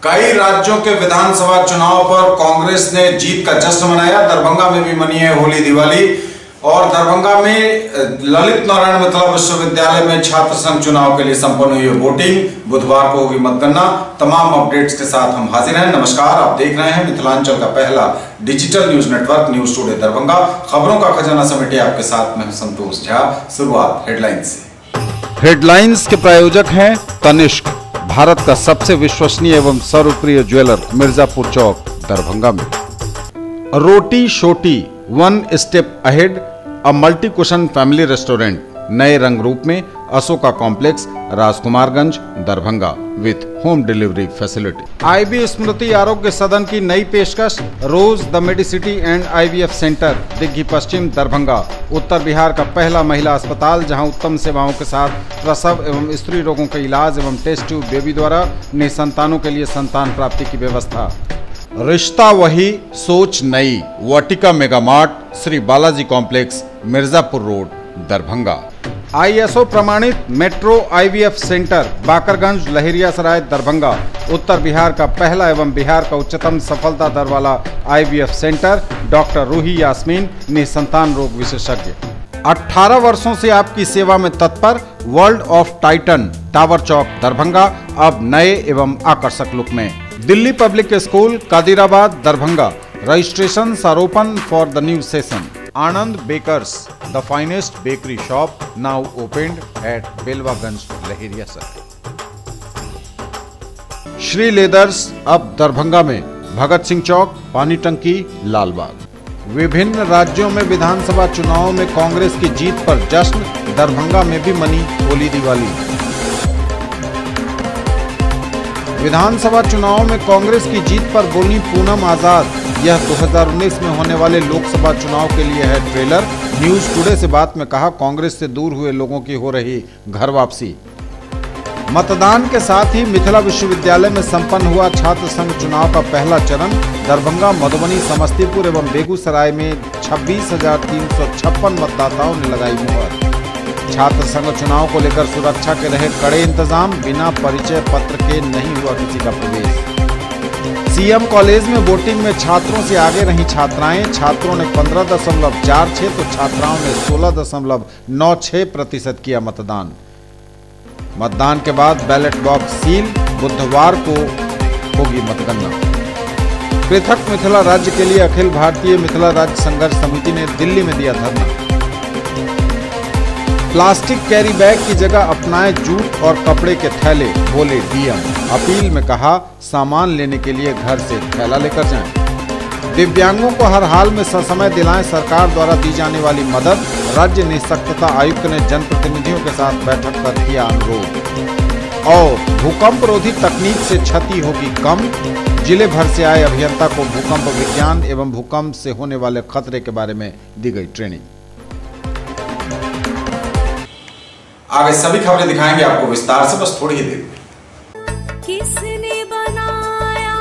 कई राज्यों के विधानसभा चुनाव पर कांग्रेस ने जीत का जश्न मनाया। दरभंगा में भी मनी है होली दिवाली। और दरभंगा में ललित नारायण मिथिला विश्वविद्यालय में छात्र संघ चुनाव के लिए संपन्न हुई वोटिंग। बुधवार को होगी मतगणना। तमाम अपडेट्स के साथ हम हाजिर हैं। नमस्कार, आप देख रहे हैं मिथिलांचल का पहला digital news network news today Darbhanga. खबरों का खजाना समेटे आपके साथ मैं संतोष झा। शुरुआत हेडलाइंस से। हेडलाइंस के प्रायोजक हैं तनिष्क, भारत का सबसे विश्वसनीय एवं सर्वप्रिय ज्वेलर, मिर्जापुर चौक दरभंगा में। Roti Shoti, one step ahead, a multi cuisine family restaurant, नए रंग रूप में, Ashoka complex, Rajkumarganj Darbhanga, with home delivery facility. IB Smriti Arogya Sadan की नई पेशकश, rose the medicity and IVF centre, Digghi Paschim Darbhanga, उत्तर बिहार का पहला महिला अस्पताल जहां उत्तम सेवाओं के साथ प्रसव एवं स्त्री रोगों का इलाज एवं टेस्ट ट्यूब बेबी द्वारा निसंतानों के लिए संतान प्राप्ति की व्यवस्था। रिश्ता वही सोच नई, Vatika mega mart, Shri Balaji complex, Mirzapur road Darbhanga. ISO प्रमाणित metro IVF centre, Bakarganj Laheriasarai Darbhanga, उत्तर बिहार का पहला एवं बिहार का उच्चतम सफलता दर वाला IVF centre, doctor Ruhi Yasmin, निसंतान रोग विशेषज्ञ। 18 वर्षों से आपकी सेवा में तत्पर world of Titan, tower Chowk Darbhanga, अब नए एवं आकर्षक लुक में। Delhi public school, Kadirabad Darbhanga, registration are open for the new session. Anand bakers, the finest bakery shop, now opened at Belwaganj Laheriasarai. Shri leathers, अब दरभंगा में, भगत सिंह चौक, पानी टंकी, लालबाग। विभिन्न राज्यों में विधानसभा चुनाव में कांग्रेस की जीत पर जश्न, दरभंगा में भी मनी होली दिवाली। विधानसभा चुनाव में कांग्रेस की जीत पर बोली पूनम आजाद, यह 2019 में होने वाले लोकसभा चुनाव के लिए है ट्रेलर। न्यूज टुडे से बात में कहा, कांग्रेस से दूर हुए लोगों की हो रही घर वापसी। मतदान के साथ ही मिथिला विश्वविद्यालय में संपन्न हुआ छात्र संघ चुनाव का पहला चरण। दरभंगा, मधुबनी, समस्तीपुर एवं बेगूसराय में 26,356 मतदाताओं ने लगाई मुहर। छात्र संघ चुनाव को लेकर सुरक्षा के रहे कड़े इंतजाम, बिना परिचय पत्र के नहीं हुआ किसी का प्रवेश। सीएम कॉलेज में वोटिंग में छात्रों से आगे रही छात्राएं, छात्रों ने 15.46 तो छात्राओं ने 16.96% किया मतदान। मतदान के बाद बैलेट बॉक्स सील, बुधवार को होगी मतगणना। पृथक मिथिला राज्य के लिए अखिल भारतीय मिथिला राज्य संघर्ष समिति ने दिल्ली में दिया धरना। प्लास्टिक कैरी बैग की जगह अपनाएं जूट और कपड़े के थैले, बोले डीएम। अपील में कहा, सामान लेने के लिए घर से थैला लेकर जाएं। दिव्यांगों को हर हाल में ससमय दिलाएं सरकार द्वारा दी जाने वाली मदद। राज्य निःशक्तता आयुक्त ने जनप्रतिनिधियों के साथ बैठक कर किया अनुरोध। और भूकंप रोधी तकनीक से क्षति होगी कम, जिले भर से आए अभियंता को भूकंप विज्ञान एवं भूकंप से होने वाले खतरे के बारे में दी गई ट्रेनिंग। आगे सभी खबरें दिखाएंगे आपको विस्तार से, बस थोड़ी ही देर में। किसने बनाया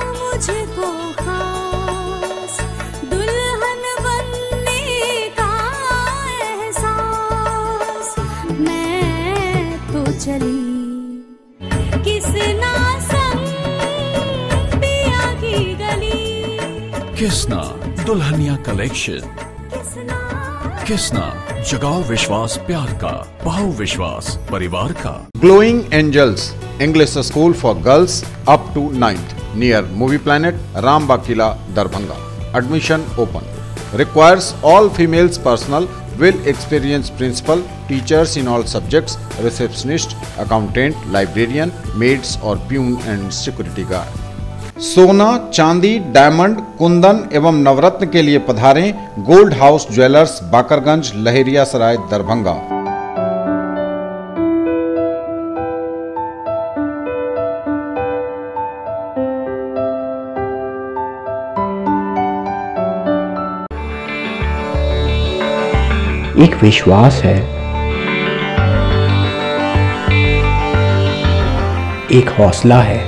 मुझको खास, दुल्हन बनने का एहसास, मैं तो चली किसना संग पिया की गली। किसना दुल्हनिया कलेक्शन, किसना जगाओ विश्वास प्यार का, पाओ विश्वास परिवार का। Glowing angels, English school for girls up to 9th, near movie planet, Rambagh Qila Darbhanga. Admission open. Requires all females personal, will experience principal, teachers in all subjects, receptionist, accountant, librarian, maids और प्यून एंड सिक्योरिटी गार्ड। सोना, चांदी, diamond, kundan एवं नवरत्न के लिए पधारें gold house jewellers, Bakarganj Laheriasarai Darbhanga. एक विश्वास है, एक हौसला है,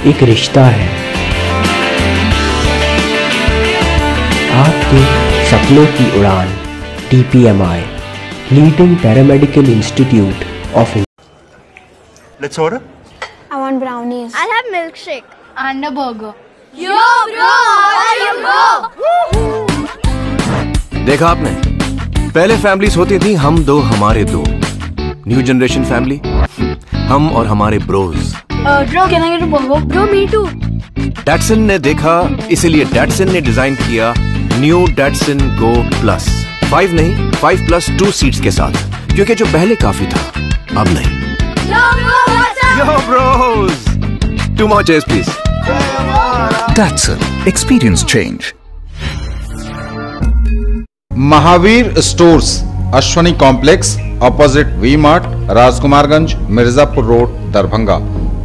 एक रिश्ता है, सपनों की उड़ान DPMI, leading paramedical institute of Let's order. I want brownies. I'll have milkshake and a burger. Yo bro, how are you bro? देखा आपने, पहले फैमिलीज होती थी हम दो हमारे दो. न्यू जनरेशन फैमिली, हम और हमारे bros. Bro, can I get a burger? Bro, me too. Datsun ने देखा, इसीलिए डैटसन ने डिजाइन किया न्यू डैटसन गो प्लस. 5 नहीं, 5+2 सीट्स के साथ, क्योंकि जो पहले काफी था अब नहीं. Yo bro, what's up? Yo bros, 2 more chairs please. Datsun. Experience change. Mahavir stores, Ashwani complex, opposite V mart, Rajkumarganj, Mirzapur road, Darbhanga.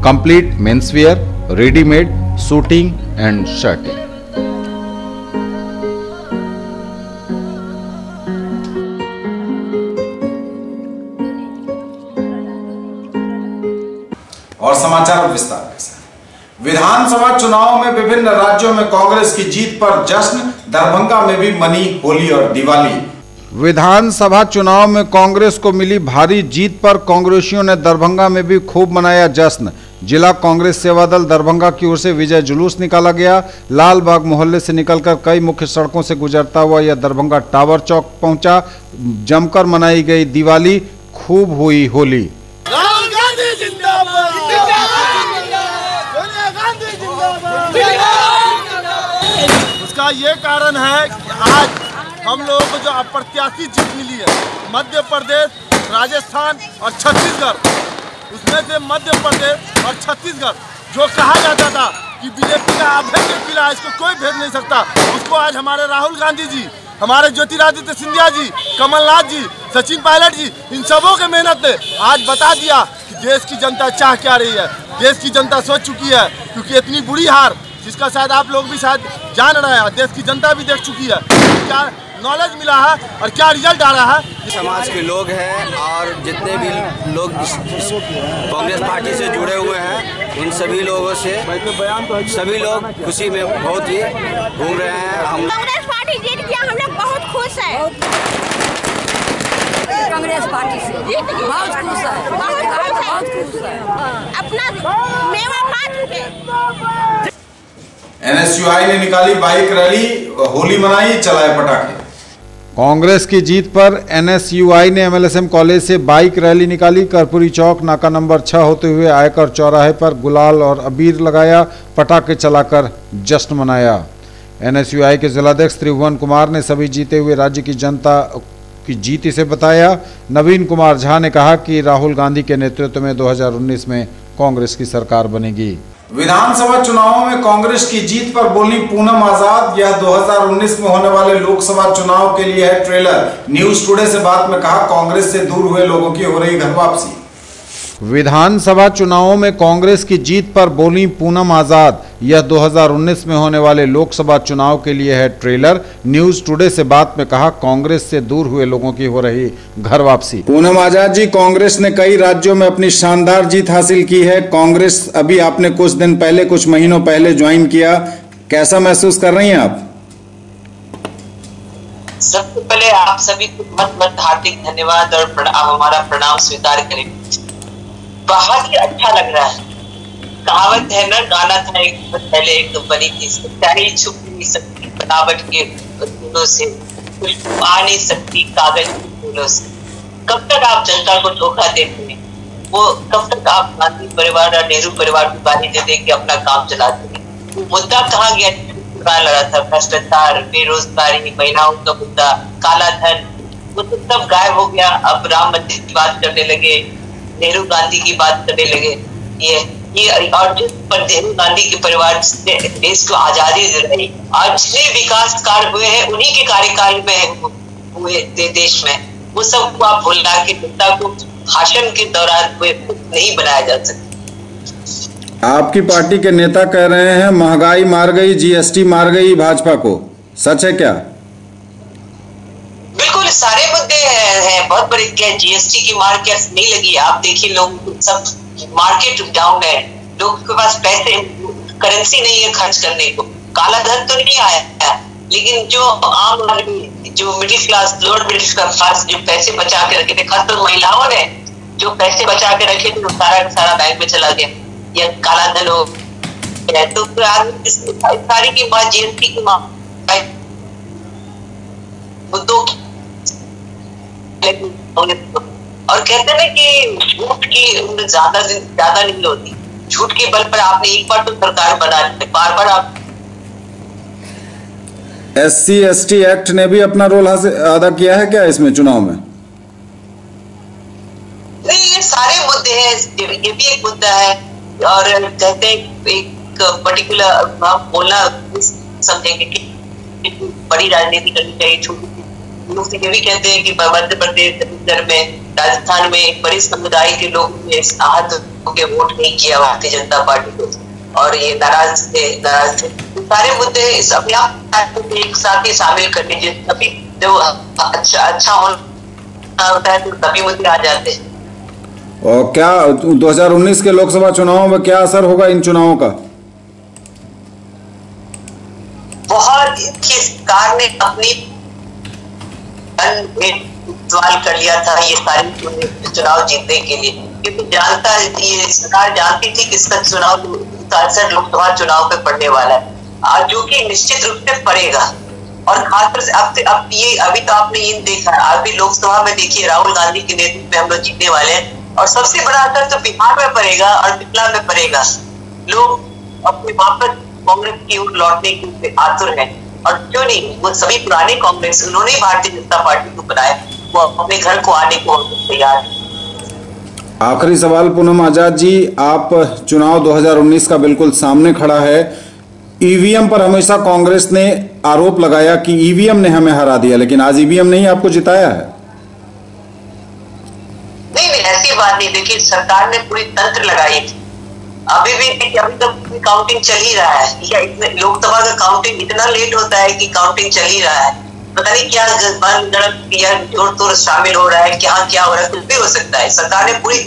Complete men's wear, readymade, suiting and shirting. और समाचार विस्तार से। विधानसभा चुनाव में विभिन्न राज्यों में कांग्रेस की जीत पर जश्न, दरभंगा में भी मनी होली और दिवाली। विधानसभा चुनाव में कांग्रेस को मिली भारी जीत पर कांग्रेसियों ने दरभंगा में भी खूब मनाया जश्न। जिला कांग्रेस सेवा दल दरभंगा की ओर से विजय जुलूस निकाला गया। लाल बाग मोहल्ले से निकलकर कई मुख्य सड़कों से गुजरता हुआ यह दरभंगा टावर चौक पहुंचा। जमकर मनाई गई दिवाली, खूब हुई होली। उसका ये कारण है कि आज हम लोगों को जो अप्रत्याशित जीत मिली है, मध्य प्रदेश, राजस्थान और छत्तीसगढ़, उसमें से मध्य प्रदेश और छत्तीसगढ़ जो कहा जाता था कि बीजेपी का अभेद्य किला, इसको कोई भेद नहीं सकता, उसको आज हमारे राहुल गांधी जी, हमारे ज्योतिरादित्य सिंधिया जी, कमलनाथ जी, सचिन पायलट जी, इन सबों के मेहनत ने आज बता दिया कि देश की जनता चाह क्या रही है। देश की जनता सोच चुकी है, क्योंकि इतनी बुरी हार जिसका शायद आप लोग भी शायद जान रहे हैं, देश की जनता भी देख चुकी है क्या नॉलेज मिला है और क्या रिजल्ट आ रहा है। समाज के लोग हैं और जितने भी लोग कांग्रेस पार्टी से जुड़े हुए हैं, उन सभी लोगों से सभी लोग खुशी में बहुत ही घूम रहे हैं। हम कांग्रेस पार्टी जीत गया, हम लोग बहुत खुश हैं। कांग्रेस पार्टी से बहुत खुश है, बहुत खुश है। अपना मेवा खा चुके। NSUI ने निकाली बाइक रैली, होली मनाई, चलाए पटाखे। कांग्रेस की जीत पर NSUI ने MLSM कॉलेज से बाइक रैली निकाली। कर्पूरी चौक नाका नंबर 6 होते हुए आयकर चौराहे पर गुलाल और अबीर लगाया, पटाखे चलाकर जश्न मनाया। NSUI के जिलाध्यक्ष त्रिभुवन कुमार ने सभी जीते हुए राज्य की जनता की जीत इसे बताया। नवीन कुमार झा ने कहा कि राहुल गांधी के नेतृत्व में 2019 में कांग्रेस की सरकार बनेगी। विधानसभा चुनावों में कांग्रेस की जीत पर बोली पूनम आजाद, यह 2019 में होने वाले लोकसभा चुनाव के लिए है ट्रेलर। न्यूज टुडे से बात में कहा, कांग्रेस से दूर हुए लोगों की हो रही घर वापसी। विधानसभा चुनावों में कांग्रेस की जीत पर बोली पूनम आजाद, यह 2019 में होने वाले लोकसभा चुनाव के लिए है ट्रेलर। न्यूज टुडे से बात में कहा, कांग्रेस से दूर हुए लोगों की हो रही घर वापसी। पूनम आजाद जी, कांग्रेस ने कई राज्यों में अपनी शानदार जीत हासिल की है। कांग्रेस अभी आपने कुछ दिन पहले, कुछ महीनों पहले ज्वाइन किया, कैसा महसूस कर रही हैं आप? सबसे पहले आप सभी को मत हार्दिक धन्यवाद और आप हमारा प्रणाम स्वीकार करें। बहुत ही अच्छा लग रहा है। कहावत है ना, गाना था एक पहले एक बनी थी, सच्चाई छुप नहीं सकती बनावट के फूलों से, खुशबू आ नहीं सकती कागज के फूलों से। कब तक आप जनता को धोखा देते हैं? वो कब तक आप गांधी परिवार और नेहरू परिवार की बारी दे के अपना काम चलाते हैं? मुद्दा कहाँ गया? लड़ा था भ्रष्टाचार, बेरोजगारी, महिलाओं का मुद्दा, काला धन, वो तो सब गायब हो गया। अब राम मंदिर की बात करने लगे, नेहरू गांधी की बात करने लगे। ये और जिस पर नेहरू गांधी के परिवार ने देश को आजादी दिलाई और जितने विकास कार्य हुए हैं उन्हीं के कार्यकाल में हुए देश में, वो सब आप भूलना के जनता को भाषण के दौरान हुए नहीं बनाया जा सकता। आपकी पार्टी के नेता कह रहे हैं महंगाई मार गई, GST मार गई भाजपा को, सच है क्या? बिल्कुल, सारे मुद्दे हैं बहुत बड़े। क्या GST की मार क्या नहीं लगी? आप देखिए, लोग सब मार्केट डाउन है, लोगों के पास पैसे, करेंसी नहीं है खर्च करने को, काला धन तो नहीं आया है, लेकिन जो आम आदमी, जो middle class, lower middle class जो पैसे बचा के रखे थे, खासकर महिलाओं ने जो पैसे बचा के रखे थे, वो सारा का सारा बैंक में चला गया या काला धन हो गया। तो सारी की बात जीएसटी की मुद्दों और कहते हैं कि झूठ की ज्यादा नहीं होती। झूठ के बल पर आपने एक बार तो सरकार बना ली, बार बार आप SC/ST एक्ट ने भी अपना रोल अदा किया है क्या इसमें चुनाव में? नहीं, ये सारे मुद्दे हैं, ये भी एक मुद्दा है। और कहते हैं एक पर्टिकुलर बोलना समझेंगे कि बड़ी राजनीति करनी चाहिए, छोटी लोग ये भी कहते हैं कि मध्य प्रदेश, छत्तीसगढ़ में, राजस्थान में एक बड़े समुदाय के लोग ने आहत होकर वोट नहीं किया भारतीय जनता पार्टी को और ये नाराज थे। सारे मुद्दे इस अभियान एक साथ ही शामिल कर लीजिए, तभी जो अच्छा होता है तो तभी मुद्दे आ जाते हैं। और क्या 2019 के लोकसभा चुनावों में क्या असर होगा इन चुनावों का? बहुत सरकार ने अपनी सवाल कर लिया था ये सारी चुनाव जीतने के लिए, क्योंकि ये सरकार जानती थी कि इसका चुनाव 67 लोकसभा चुनाव पे पड़ने वाला है, जो कि निश्चित रूप से पड़ेगा। और खासतौर से अब ये अभी तो आपने ये देखा, अभी लोकसभा में देखिए राहुल गांधी के नेतृत्व में हम लोग जीतने वाले हैं और सबसे बड़ा असर तो बिहार में पड़ेगा और पिछला में पड़ेगा। लोग अपने वापस कांग्रेस की ओर लौटने के आतुर है और क्यों नहीं, वो सभी पुराने कांग्रेस, उन्होंने भारतीय जनता पार्टी को बनाया, वो अपने घर को आने को तैयार है। आखिरी सवाल पूनम आजाद जी, आप चुनाव 2019 का बिल्कुल सामने खड़ा है। ईवीएम पर हमेशा कांग्रेस ने आरोप लगाया कि ईवीएम ने हमें हरा दिया, लेकिन आज ईवीएम ने ही आपको जिताया है। नहीं, ऐसी बात नहीं। देखिए, सरकार ने पूरी तंत्र लगाई थी, अभी तक काउंटिंग चल ही रहा है। या लोकसभा का काउंटिंग इतना लेट होता है कि काउंटिंग चल ही रहा है, पता नहीं क्या जोड़ तोड़ शामिल हो रहा है, क्या हो रहा है, कुछ भी हो सकता है। सरकार ने पूरी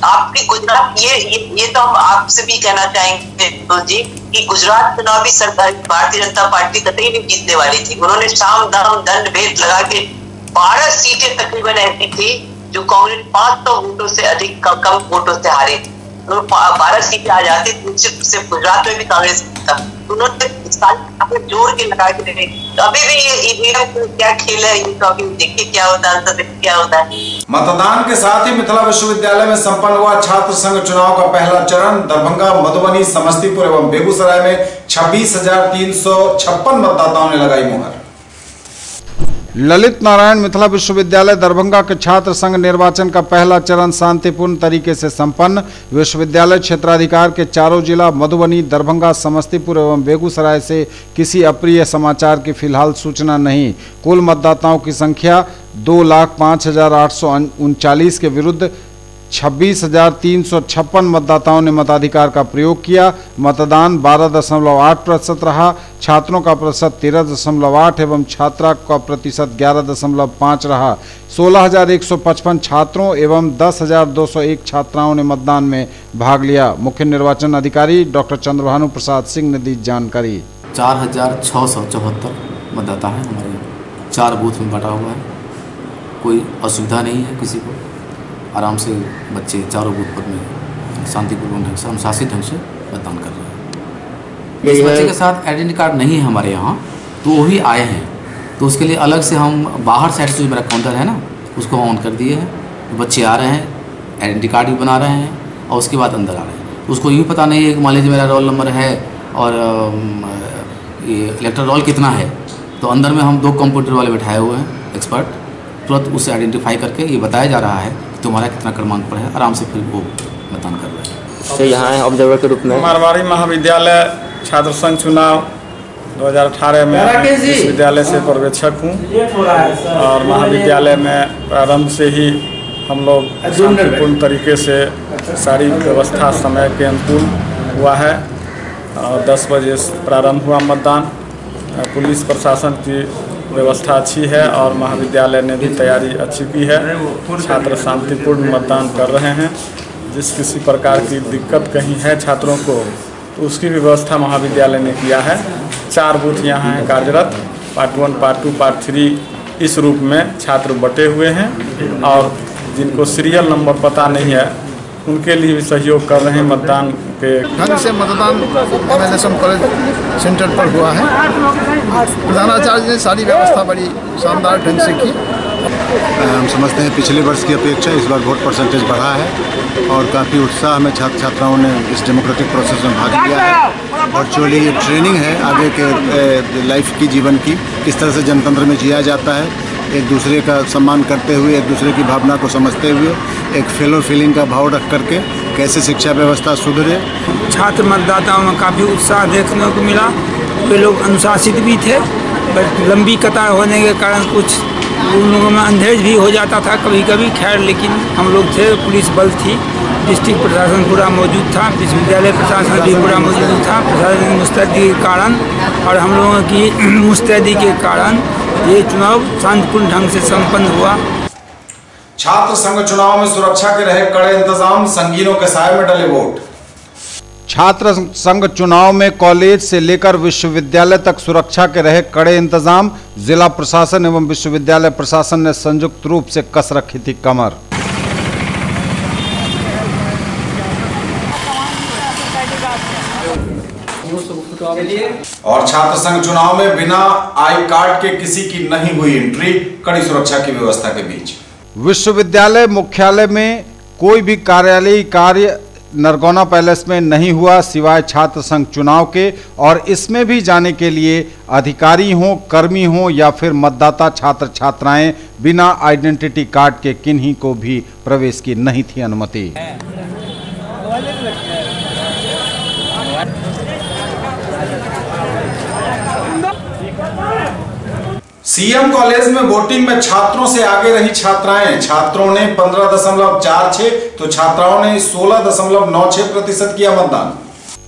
आपकी गुजरात, ये तो हम आपसे भी कहना चाहेंगे तो जी कि गुजरात चुनाव भी सरकार भारतीय जनता पार्टी कतई नहीं जीतने वाली थी। उन्होंने साम दाम दंड भेद लगा के 12 सीटें तकरीबन ऐसी थी जो कांग्रेस 500 वोटों से अधिक कम वोटों से हारी थी। 12 सीटें आ जाती से गुजरात में भी कांग्रेस था, उन्होंने जोर के लगा के देने। तो अभी भी ये ईवीएम क्या खेल है, ये तो अभी देखिए क्या होता है, क्या होता है। मतदान के साथ ही मिथिला विश्वविद्यालय में संपन्न हुआ छात्र संघ चुनाव का पहला चरण। दरभंगा, मधुबनी, समस्तीपुर एवं बेगूसराय में 26,356 मतदाताओं ने लगाई मुहर। ललित नारायण मिथिला विश्वविद्यालय दरभंगा के छात्र संघ निर्वाचन का पहला चरण शांतिपूर्ण तरीके से संपन्न। विश्वविद्यालय क्षेत्राधिकार के चारों जिला मधुबनी, दरभंगा, समस्तीपुर एवं बेगूसराय से किसी अप्रिय समाचार की फिलहाल सूचना नहीं। कुल मतदाताओं की संख्या 2,05,839 के विरुद्ध 26,356 मतदाताओं ने मताधिकार का प्रयोग किया। मतदान 12.8% रहा। छात्रों का प्रतिशत 13.8 एवं छात्रा का प्रतिशत 11.5 रहा। 16,155 छात्रों एवं 10,201 छात्राओं ने मतदान में भाग लिया। मुख्य निर्वाचन अधिकारी डॉक्टर चंद्रभानु प्रसाद सिंह ने दी जानकारी। 4,674 मतदाता हैं हमारे 4 बूथ में बटा हुआ है। कोई असुविधा नहीं है किसी को, आराम से बच्चे चारों बूथ पर में शांतिपूर्ण ढंग से, अनुशासित ढंग से मतदान कर रहे हैं। इस बच्चे के साथ आइडेंटिटी कार्ड नहीं है हमारे यहाँ, तो वो ही आए हैं, तो उसके लिए अलग से हम बाहर साइड से जो मेरा काउंटर है ना, उसको ऑन कर दिए हैं। तो बच्चे आ रहे हैं, आइडेंटिटी कार्ड भी बना रहे हैं और उसके बाद अंदर आ रहे हैं। तो उसको यूँ पता नहीं है कि मान लीजिए मेरा रोल नंबर है और ये इलेक्टोरल रोल कितना है, तो अंदर में हम 2 कंप्यूटर वाले बैठाए हुए हैं एक्सपर्ट, तुरंत उसे आइडेंटिफाई करके ये बताया जा रहा है कि तुम्हारा कितना क्रमांक पर है, आराम से फिर वो मतदान कर रहे हैं। तो यहाँ ऑब्जर्वर के रूप में मारवाड़ी महाविद्यालय छात्र संघ चुनाव 2018 में विश्वविद्यालय से पर्यवेक्षक हूँ और महाविद्यालय में प्रारंभ से ही हम लोग शांतिपूर्ण तरीके से सारी व्यवस्था समय के अनुकूल हुआ है और 10 बजे प्रारंभ हुआ मतदान। पुलिस प्रशासन की व्यवस्था अच्छी है और महाविद्यालय ने भी तैयारी अच्छी की है। छात्र शांतिपूर्ण मतदान कर रहे हैं। जिस किसी प्रकार की दिक्कत कहीं है छात्रों को तो उसकी व्यवस्था महाविद्यालय ने किया है। 4 बूथ यहाँ हैं कार्यरत, पार्ट 1, पार्ट 2, पार्ट 3 इस रूप में छात्र बटे हुए हैं। और जिनको सीरियल नंबर पता नहीं है उनके लिए भी सहयोग कर रहे हैं। मतदान के ढंग से मतदान MLSM कॉलेज सेंटर पर हुआ है। प्रधानाचार्य ने सारी व्यवस्था बड़ी शानदार ढंग से की। हम समझते हैं पिछले वर्ष की अपेक्षा इस बार वोट परसेंटेज बढ़ा है और काफ़ी उत्साह में छात्र छात्राओं ने इस डेमोक्रेटिक प्रोसेस में भाग लिया है। और एक्चुअली ये ट्रेनिंग है आगे के लाइफ की, जीवन की, किस तरह से जनतंत्र में जिया जाता है, एक दूसरे का सम्मान करते हुए, एक दूसरे की भावना को समझते हुए, एक फेलो फीलिंग का भाव रख करके कैसे शिक्षा व्यवस्था सुधरे। छात्र मतदाताओं में काफ़ी उत्साह देखने को मिला। वे लोग अनुशासित भी थे, बट लंबी कतार होने के कारण कुछ उन लोगों में अंधेर भी हो जाता था कभी कभी। खैर, लेकिन हम लोग थे, पुलिस बल थी, डिस्ट्रिक्ट प्रशासन पूरा मौजूद था, विश्वविद्यालय प्रशासन भी पूरा मौजूद था। प्रशासन की मुस्तैदी के कारण और हम लोगों की मुस्तैदी के कारण ये चुनाव शांतिपूर्ण ढंग से संपन्न हुआ। छात्र संघ चुनाव में सुरक्षा के रहे कड़े इंतजाम, संगीनों के साए में डले वोट। छात्र संघ चुनाव में कॉलेज से लेकर विश्वविद्यालय तक सुरक्षा के रहे कड़े इंतजाम। जिला प्रशासन एवं विश्वविद्यालय प्रशासन ने संयुक्त रूप से कस रखी थी कमर। और छात्र संघ चुनाव में बिना आई कार्ड के किसी की नहीं हुई एंट्री, कड़ी सुरक्षा की व्यवस्था के बीच। विश्वविद्यालय मुख्यालय में कोई भी कार्यालयीय कार्य नरगौना पैलेस में नहीं हुआ सिवाय छात्र संघ चुनाव के। और इसमें भी जाने के लिए अधिकारी हों, कर्मी हों या फिर मतदाता छात्र छात्राएं बिना आइडेंटिटी कार्ड के किन्हीं को भी प्रवेश की नहीं थी अनुमति। सीएम कॉलेज में वोटिंग में छात्रों से आगे रही छात्राएं। छात्रों ने 15.46 तो छात्राओं ने 16.96% किया मतदान।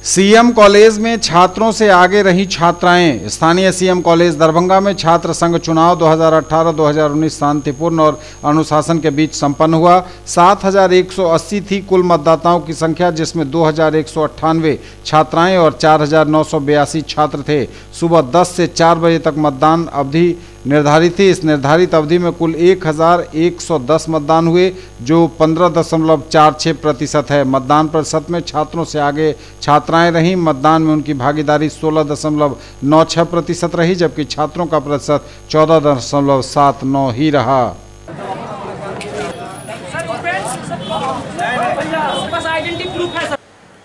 सीएम कॉलेज में छात्रों से आगे रही छात्राएं। स्थानीय सीएम कॉलेज दरभंगा में छात्र संघ चुनाव 2018-2019 शांतिपूर्ण और अनुशासन के बीच संपन्न हुआ। 7,180 थी कुल मतदाताओं की संख्या, जिसमें 2,198 छात्राएं और 4,982 छात्र थे। सुबह 10 से 4 बजे तक मतदान अवधि निर्धारित थी। इस निर्धारित अवधि में कुल 1,110 मतदान हुए, जो 15.46% है। मतदान प्रतिशत में छात्रों से आगे छात्राएं रहीं। मतदान में उनकी भागीदारी 16.96% रही, जबकि छात्रों का प्रतिशत 14.79 ही रहा।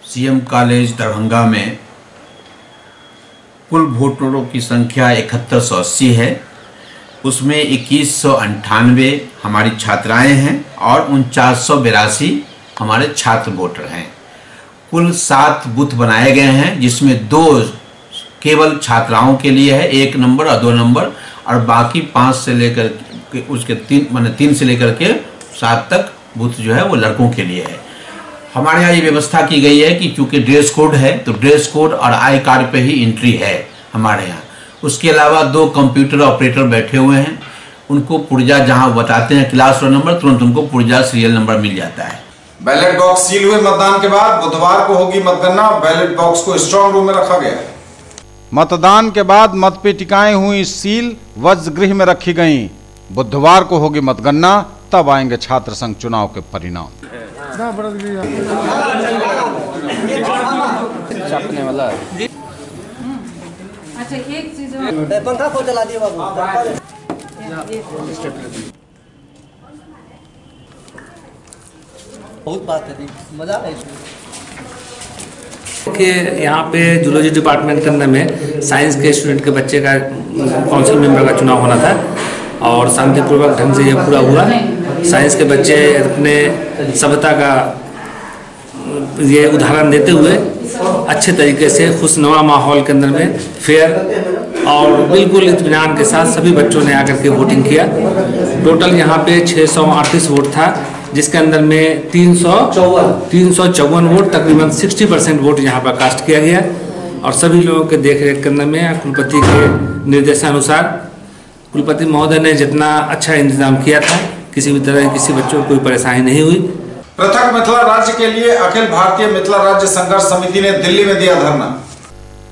सीएम कॉलेज दरभंगा में कुल वोटरों की संख्या 7180 है। उसमें 2198 हमारी छात्राएं हैं और 4982 हमारे छात्र वोटर हैं। कुल 7 बूथ बनाए गए हैं, जिसमें 2 केवल छात्राओं के लिए है, 1 नंबर और 2 नंबर, और बाकी 5 से लेकर के उसके 3 से लेकर के 7 तक बूथ जो है वो लड़कों के लिए है। हमारे यहाँ ये व्यवस्था की गई है कि चूँकि ड्रेस कोड है तो ड्रेस कोड और आई कार्ड पे ही एंट्री है हमारे यहाँ। उसके अलावा 2 कंप्यूटर ऑपरेटर बैठे हुए हैं, उनको पुर्जा जहाँ बताते हैं क्लास रोल नंबर, तुरंत उनको पुर्जा सीरियल नंबर मिल जाता है। बैलेट बॉक्स सील हुए मतदान के बाद बुधवार को होगी मतगणना। बैलेट बॉक्स को स्ट्रांग रूम में रखा गया है। मतदान के बाद मतपेटिकाएं हुई सील, वज्रगृह में रखी गईं। बुधवार को होगी मतगणना, तब आएंगे छात्र संघ चुनाव के परिणाम। अच्छा, एक चीज पंखा को चला दिए बाबू। बहुत बात है, मजा है कि यहाँ पे जूलॉजी डिपार्टमेंट के अंदर में साइंस के स्टूडेंट के बच्चे का काउंसिल मेंबर का चुनाव होना था और शांतिपूर्वक ढंग से ये पूरा हुआ। साइंस के बच्चे अपने सभ्यता का ये उदाहरण देते हुए अच्छे तरीके से खुशनुमा माहौल के अंदर में फेयर और बिल्कुल इत्मीनान के साथ सभी बच्चों ने आकर के वोटिंग किया। टोटल यहाँ पे 638 वोट था, जिसके अंदर में 354 वोट, तकरीबन 60% वोट यहाँ पर कास्ट किया गया। और सभी लोगों के देख रेख के अंदर में कुलपति के निर्देशानुसार कुलपति महोदय ने जितना अच्छा इंतजाम किया था, किसी भी तरह किसी बच्चों को कोई परेशानी नहीं हुई। पृथक मिथिला राज्य के लिए अखिल भारतीय मिथिला राज्य संघर्ष समिति ने दिल्ली में दिया धरना।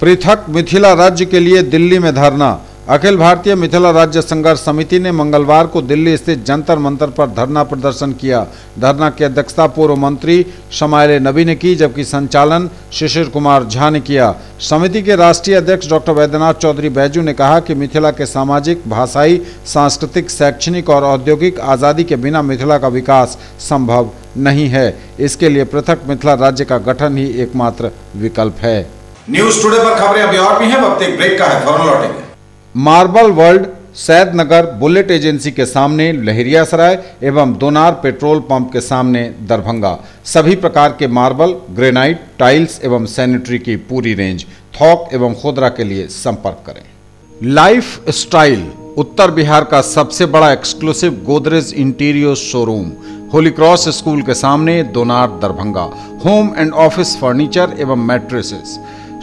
पृथक मिथिला राज्य के लिए दिल्ली में धरना। अखिल भारतीय मिथिला राज्य संघर्ष समिति ने मंगलवार को दिल्ली स्थित जंतर मंतर पर धरना प्रदर्शन किया। धरना की अध्यक्षता पूर्व मंत्री शमाइल नबी ने की, जबकि संचालन शिशिर कुमार झा ने किया। समिति के राष्ट्रीय अध्यक्ष डॉक्टर वैद्यनाथ चौधरी बैजू ने कहा कि मिथिला के सामाजिक, भाषाई, सांस्कृतिक, शैक्षणिक और औद्योगिक आज़ादी के बिना मिथिला का विकास संभव नहीं है। इसके लिए पृथक मिथिला राज्य का गठन ही एकमात्र विकल्प है। न्यूज टुडे पर खबरें अभी और भी हैं, वक्त एक ब्रेक का है, फौरन लौटेंगे। Marble world Saidnagar bullet agency के सामने लहरियासराय एवं दोनार पेट्रोल पंप के सामने दरभंगा। सभी प्रकार के मार्बल, ग्रेनाइट, टाइल्स एवं सैनिटरी की पूरी रेंज। थोक एवं खुदरा के लिए संपर्क करें। लाइफ स्टाइल उत्तर बिहार का सबसे बड़ा exclusive Godrej interior showroom holy cross school के सामने Donar Darbhanga. Home and office furniture एवं mattresses,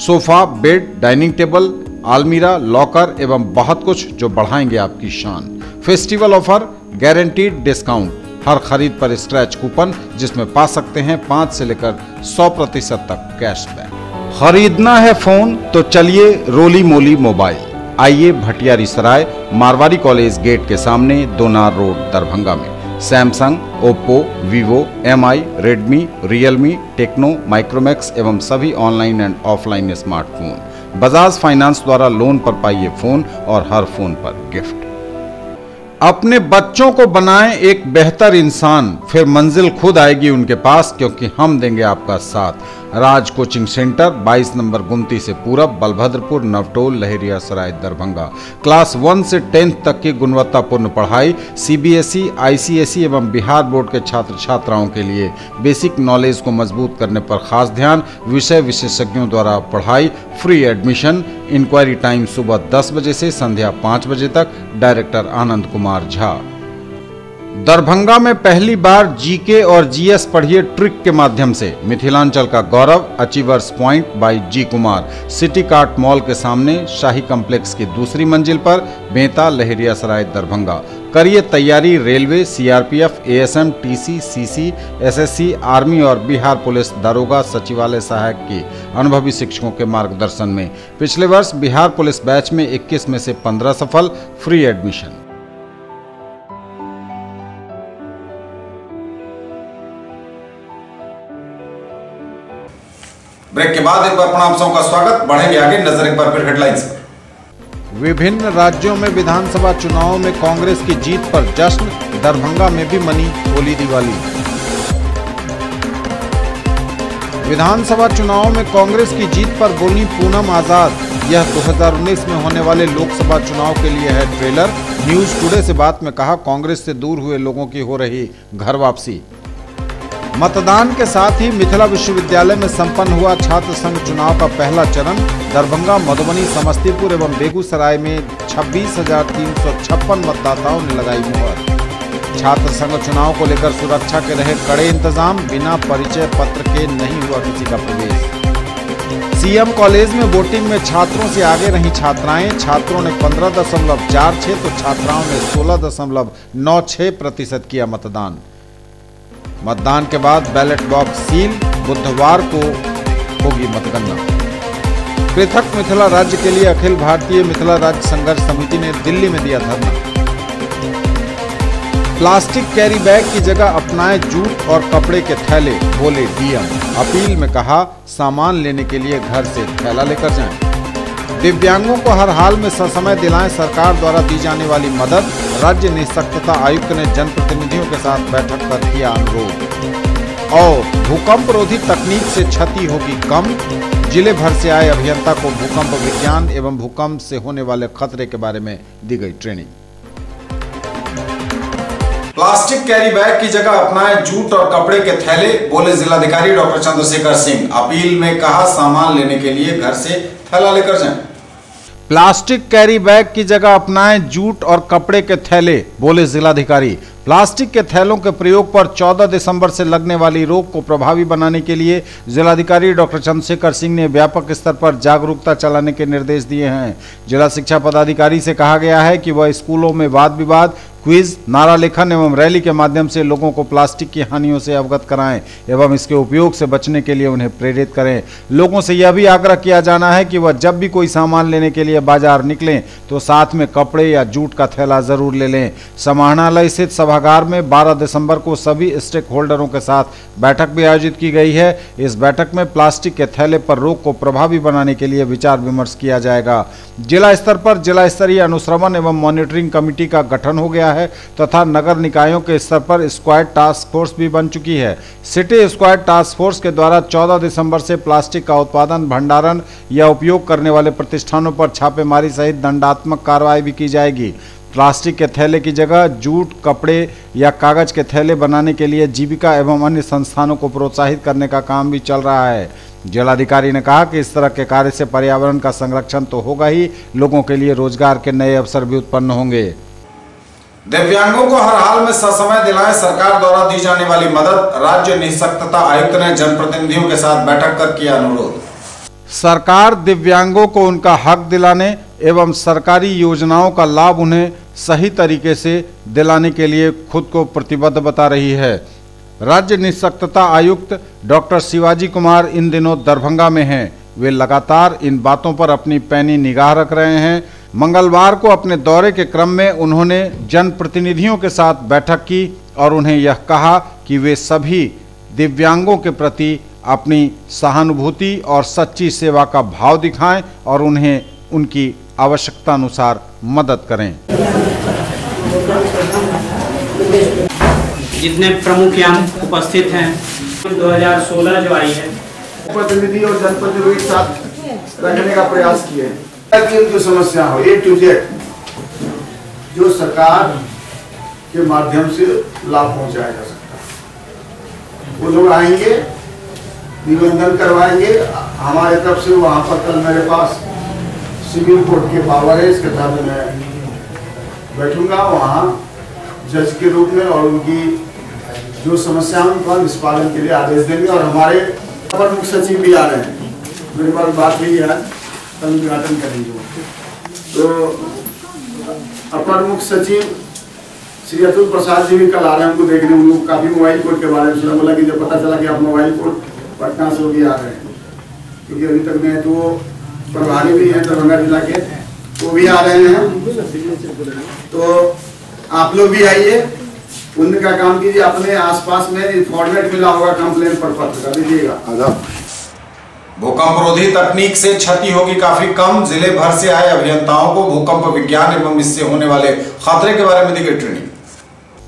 sofa, bed, dining table, आलमीरा, लॉकर एवं बहुत कुछ जो बढ़ाएंगे आपकी शान। फेस्टिवल ऑफर, गारंटीड डिस्काउंट, हर खरीद पर स्क्रैच कूपन जिसमें पा सकते हैं 5 से लेकर 100% तक कैशबैक। खरीदना है फोन तो चलिए रोली मोली मोबाइल। आइए भटियारी सराय मारवाड़ी कॉलेज गेट के सामने दोनार रोड दरभंगा में। Samsung, Oppo, Vivo, MI, Redmi, Realme, Tecno, Micromax एवं सभी online and offline smartphone. Bajaj finance द्वारा लोन पर पाइए फोन और हर फोन पर गिफ्ट। अपने बच्चों को बनाएं एक बेहतर इंसान, फिर मंजिल खुद आएगी उनके पास, क्योंकि हम देंगे आपका साथ। राज कोचिंग सेंटर 22 नंबर गुमती से पूरब, बलभद्रपुर, नवटोल, लहरियासराय, दरभंगा। क्लास 1 से 10th तक की गुणवत्तापूर्ण पढ़ाई, सीबीएसई, आईसीएसई एवं बिहार बोर्ड के छात्र छात्राओं के लिए बेसिक नॉलेज को मजबूत करने पर खास ध्यान। विषय विशेषज्ञों द्वारा पढ़ाई, फ्री एडमिशन। इंक्वायरी टाइम सुबह 10 बजे से संध्या 5 बजे तक। डायरेक्टर आनंद कुमार झा। दरभंगा में पहली बार जीके और जीएस पढ़िए ट्रिक के माध्यम से। मिथिलांचल का गौरव, achievers point by G Kumar. City cart mall के सामने, शाही कॉम्प्लेक्स की दूसरी मंजिल पर, बेंता, लहरियासराय, दरभंगा। करिए तैयारी railway, CRPF, ASM, TC, CC, SSC, army और बिहार पुलिस दारोगा सचिवालय सहायक की अनुभवी शिक्षकों के मार्गदर्शन में। पिछले वर्ष बिहार पुलिस बैच में 21 में से 15 सफल। Free admission. ब्रेक के बाद एक बार पुनः आप सबका स्वागत। बढ़ेंगे आगे, नजर एक बार फिर हेडलाइंस पर। विभिन्न राज्यों में विधानसभा चुनावों में कांग्रेस की जीत पर जश्न। दरभंगा में भी मनी होली दिवाली। विधानसभा चुनावों में कांग्रेस की जीत पर बोली पूनम आजाद, यह 2019 में होने वाले लोकसभा चुनाव के लिए है ट्रेलर। न्यूज टुडे से बात में कहा, कांग्रेस से दूर हुए लोगों की हो रही घर वापसी। मतदान के साथ ही मिथिला विश्वविद्यालय में संपन्न हुआ छात्र संघ चुनाव का पहला चरण। दरभंगा, मधुबनी, समस्तीपुर एवं बेगूसराय में 26,356 मतदाताओं ने लगाई मुहर। छात्र संघ चुनाव को लेकर सुरक्षा के रहे कड़े इंतजाम। बिना परिचय पत्र के नहीं हुआ किसी का प्रवेश। सीएम कॉलेज में वोटिंग में छात्रों से आगे रही छात्राएं। छात्रों ने 15.46 तो छात्राओं ने 16.96% किया मतदान। मतदान के बाद बैलेट बॉक्स सील। बुधवार को होगी मतगणना। पृथक मिथिला राज्य के लिए अखिल भारतीय मिथिला राज्य संघर्ष समिति ने दिल्ली में दिया धरना। प्लास्टिक कैरी बैग की जगह अपनाएं जूट और कपड़े के थैले, बोले डीएम। अपील में कहा, सामान लेने के लिए घर से थैला लेकर जाएं। दिव्यांगों को हर हाल में ससमय दिलाएं सरकार द्वारा दी जाने वाली मदद। राज्य निःशक्तता आयुक्त ने जनप्रतिनिधियों के साथ बैठक कर किया अनुरोध। और भूकंप रोधी तकनीक से क्षति होगी कम। जिले भर से आए अभियंता को भूकंप विज्ञान एवं भूकंप से होने वाले खतरे के बारे में दी गई ट्रेनिंग। प्लास्टिक कैरी बैग की जगह अपनाएं जूट और कपड़े के थैले, बोले जिलाधिकारी डॉक्टर चंद्रशेखर सिंह। अपील में कहा, सामान लेने के लिए घर से थैला लेकर जाएं। प्लास्टिक कैरी बैग की जगह अपनाएं जूट और कपड़े के थैले, बोले जिलाधिकारी। प्लास्टिक के थैलों के प्रयोग पर 14 दिसंबर से लगने वाली रोक को प्रभावी बनाने के लिए जिलाधिकारी डॉक्टर चंद्रशेखर सिंह ने व्यापक स्तर पर जागरूकता चलाने के निर्देश दिए हैं। जिला शिक्षा पदाधिकारी से कहा गया है कि वह स्कूलों में वाद विवाद, क्विज, नारा लेखन एवं रैली के माध्यम से लोगों को प्लास्टिक की हानियों से अवगत कराएं एवं इसके उपयोग से बचने के लिए उन्हें प्रेरित करें। लोगों से यह भी आग्रह किया जाना है कि वह जब भी कोई सामान लेने के लिए बाजार निकलें तो साथ में कपड़े या जूट का थैला जरूर ले लें। समाहरणालय स्थित सभागार में 12 दिसंबर को सभी स्टेक होल्डरों के साथ बैठक भी आयोजित की गई है। इस बैठक में प्लास्टिक के थैले पर रोक को प्रभावी बनाने के लिए विचार विमर्श किया जाएगा। जिला स्तर पर जिला स्तरीय अनुश्रवण एवं मॉनिटरिंग कमेटी का गठन हो गया है तथा नगर निकायों के स्तर पर स्क्वाड टास्क फोर्स भी बन चुकी है। सिटी स्क्वाड टास्क फोर्स के द्वारा 14 दिसंबर से प्लास्टिक का उत्पादन, भंडारण या उपयोग करने वाले प्रतिष्ठानों पर छापेमारी सहित दंडात्मक कार्रवाई भी की जाएगी। प्लास्टिक के थैले की जगह जूट, कपड़े या कागज के थैले बनाने के लिए जीविका एवं अन्य संस्थानों को प्रोत्साहित करने का काम भी चल रहा है। जिलाधिकारी ने कहा कि इस तरह के कार्य से पर्यावरण का संरक्षण तो होगा ही, लोगों के लिए रोजगार के नए अवसर भी उत्पन्न होंगे। दिव्यांगों को हर हाल में ससमय दिलाएं, सरकार द्वारा दी जाने वाली मदद। राज्य निःशक्तता आयुक्त ने जनप्रतिनिधियों के साथ बैठक कर किया अनुरोध। सरकार दिव्यांगों को उनका हक दिलाने एवं सरकारी योजनाओं का लाभ उन्हें सही तरीके से दिलाने के लिए खुद को प्रतिबद्ध बता रही है। राज्य निःशक्तता आयुक्त डॉक्टर शिवाजी कुमार इन दिनों दरभंगा में हैं। वे लगातार इन बातों पर अपनी पैनी निगाह रख रहे हैं। मंगलवार को अपने दौरे के क्रम में उन्होंने जनप्रतिनिधियों के साथ बैठक की और उन्हें यह कहा कि वे सभी दिव्यांगों के प्रति अपनी सहानुभूति और सच्ची सेवा का भाव दिखाएं और उन्हें उनकी आवश्यकता अनुसार मदद करें। जितने प्रमुख यहाँ उपस्थित हैं, 2016 जो आई है, प्रतिनिधि और जनप्रतिनिधि के साथ रखने का प्रयास किए ताकि उनकी समस्या हो A to Z जो सरकार के माध्यम से लाभ पहुंचाया जा सकता है। वो लोग आएंगे, निबंधन करवाएंगे हमारे तरफ से। वहाँ पर कल मेरे पास सिविल कोर्ट के पावर है, इसके तहत मैं बैठूंगा वहाँ जज के रूप में और उनकी जो समस्या उनका निष्पादन के लिए आदेश देंगे। और हमारे अपर मुख्य सचिव भी आ रहे हैं, मेरे पास बात हुई है, कल उद्घाटन करेंगे। तो अपर मुख्य सचिव श्री अतुल प्रसाद जी भी कल आ रहे हैं उनको देखने। उनको काफ़ी मोबाइल कोर्ट के बारे में सुना, बोला कि जब पता चला कि आप मोबाइल कोर्ट पटना से भी आ रहे हैं, क्योंकि अभी तक मैं तो प्रभारी भी हैं दरभंगा जिला के, वो भी आ रहे हैं। तो आप लोग भी आइए, उनका काम कीजिए। अपने आसपास में फॉर्मेट मिला होगा कंप्लेन पर पत्र का दीजिएगा। भूकंप रोधी तकनीक से क्षति होगी काफी कम। जिले भर से आए अभियंताओं को भूकंप विज्ञान एवं इससे होने वाले खतरे के बारे में दी गई ट्रेनिंग।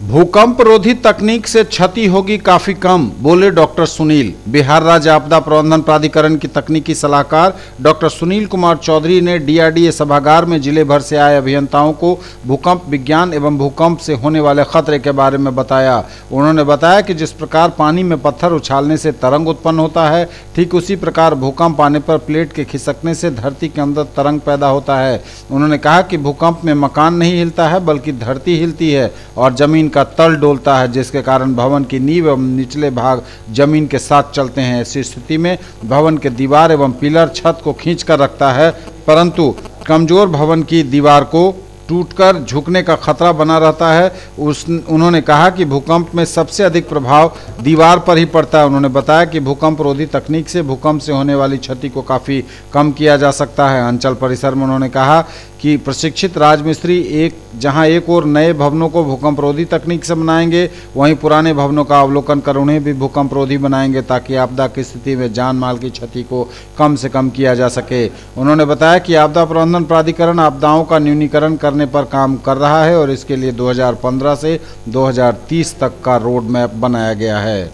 भूकंप रोधी तकनीक से क्षति होगी काफी कम, बोले डॉक्टर सुनील। बिहार राज्य आपदा प्रबंधन प्राधिकरण की तकनीकी सलाहकार डॉक्टर सुनील कुमार चौधरी ने DRDA सभागार में जिले भर से आए अभियंताओं को भूकंप विज्ञान एवं भूकंप से होने वाले खतरे के बारे में बताया। उन्होंने बताया कि जिस प्रकार पानी में पत्थर उछालने से तरंग उत्पन्न होता है, ठीक उसी प्रकार भूकंप आने पर प्लेट के खिसकने से धरती के अंदर तरंग पैदा होता है। उन्होंने कहा कि भूकंप में मकान नहीं हिलता है बल्कि धरती हिलती है और जमीन का तल डोलता है, जिसके कारण भवन की नींव एवं निचले भाग जमीन के साथ चलते हैं। ऐसी स्थिति में भवन के दीवार एवं पिलर छत को खींच कर रखता है, परंतु कमजोर भवन की दीवार को टूटकर झुकने का खतरा बना रहता है। उन्होंने कहा कि भूकंप में सबसे अधिक प्रभाव दीवार पर ही पड़ता है। उन्होंने बताया कि भूकंप रोधी तकनीक से भूकंप से होने वाली क्षति को काफ़ी कम किया जा सकता है। अंचल परिसर में उन्होंने कहा कि प्रशिक्षित राजमिस्त्री जहां एक और नए भवनों को भूकंप रोधी तकनीक से बनाएंगे, वहीं पुराने भवनों का अवलोकन कर उन्हें भी भूकंप रोधी बनाएंगे ताकि आपदा की स्थिति में जान माल की क्षति को कम से कम किया जा सके। उन्होंने बताया कि आपदा प्रबंधन प्राधिकरण आपदाओं का न्यूनीकरण करने पर काम कर रहा है और इसके लिए 2015 से 2030 तक का रोड मैप बनाया गया है।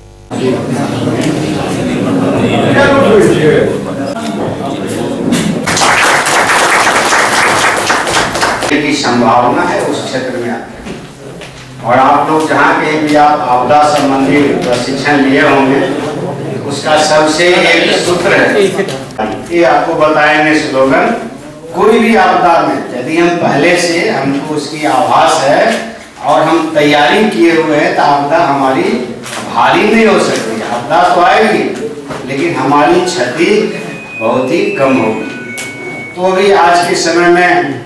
की संभावना है उस क्षेत्र में आते हैं। और आप लोग जहाँ कहीं भी आप आपदा संबंधी प्रशिक्षण लिए होंगे, उसका सबसे एक सूत्र है, ये आपको बताएंगे स्लोगन। कोई भी आपदा में यदि हम पहले से हमको उसकी आभास है और हम तैयारी किए हुए हैं, तो आपदा हमारी भारी नहीं हो सकती। आपदा तो आएगी लेकिन हमारी क्षति बहुत ही कम होगी। तो अभी आज के समय में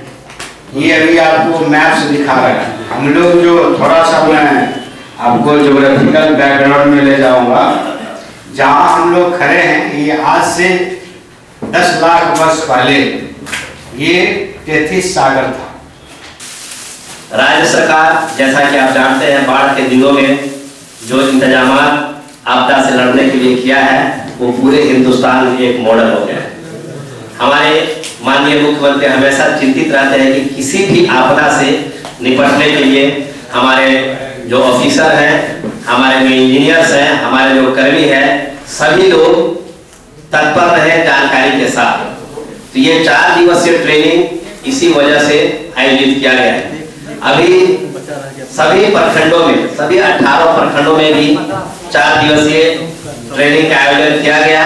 ये अभी आपको मैप से दिखा रहा है, हम लोग जो थोड़ा सा मैं आपको ज्योग्राफिकल बैकग्राउंड में ले जाऊंगा। जहाँ हम लोग खड़े हैं ये आज से 10 लाख वर्ष पहले ये तेथिस सागर था। राज्य सरकार जैसा कि आप जानते हैं बाढ़ के दिनों में जो इंतजाम आपदा से लड़ने के लिए किया है वो पूरे हिंदुस्तान में एक मॉडल हो गया है। हमारे माननीय मुख्यमंत्री हमेशा चिंतित रहते हैं कि किसी भी आपदा से निपटने के लिए हमारे जो ऑफिसर हैं, हमारे जो इंजीनियर्स हैं, हमारे जो कर्मी हैं, सभी लोग तत्पर रहे जानकारी के साथ। तो ये 4 दिवसीय ट्रेनिंग इसी वजह से आयोजित किया गया है। अभी सभी प्रखंडों में, सभी 18 प्रखंडों में भी 4 दिवसीय ट्रेनिंग का आयोजन किया गया।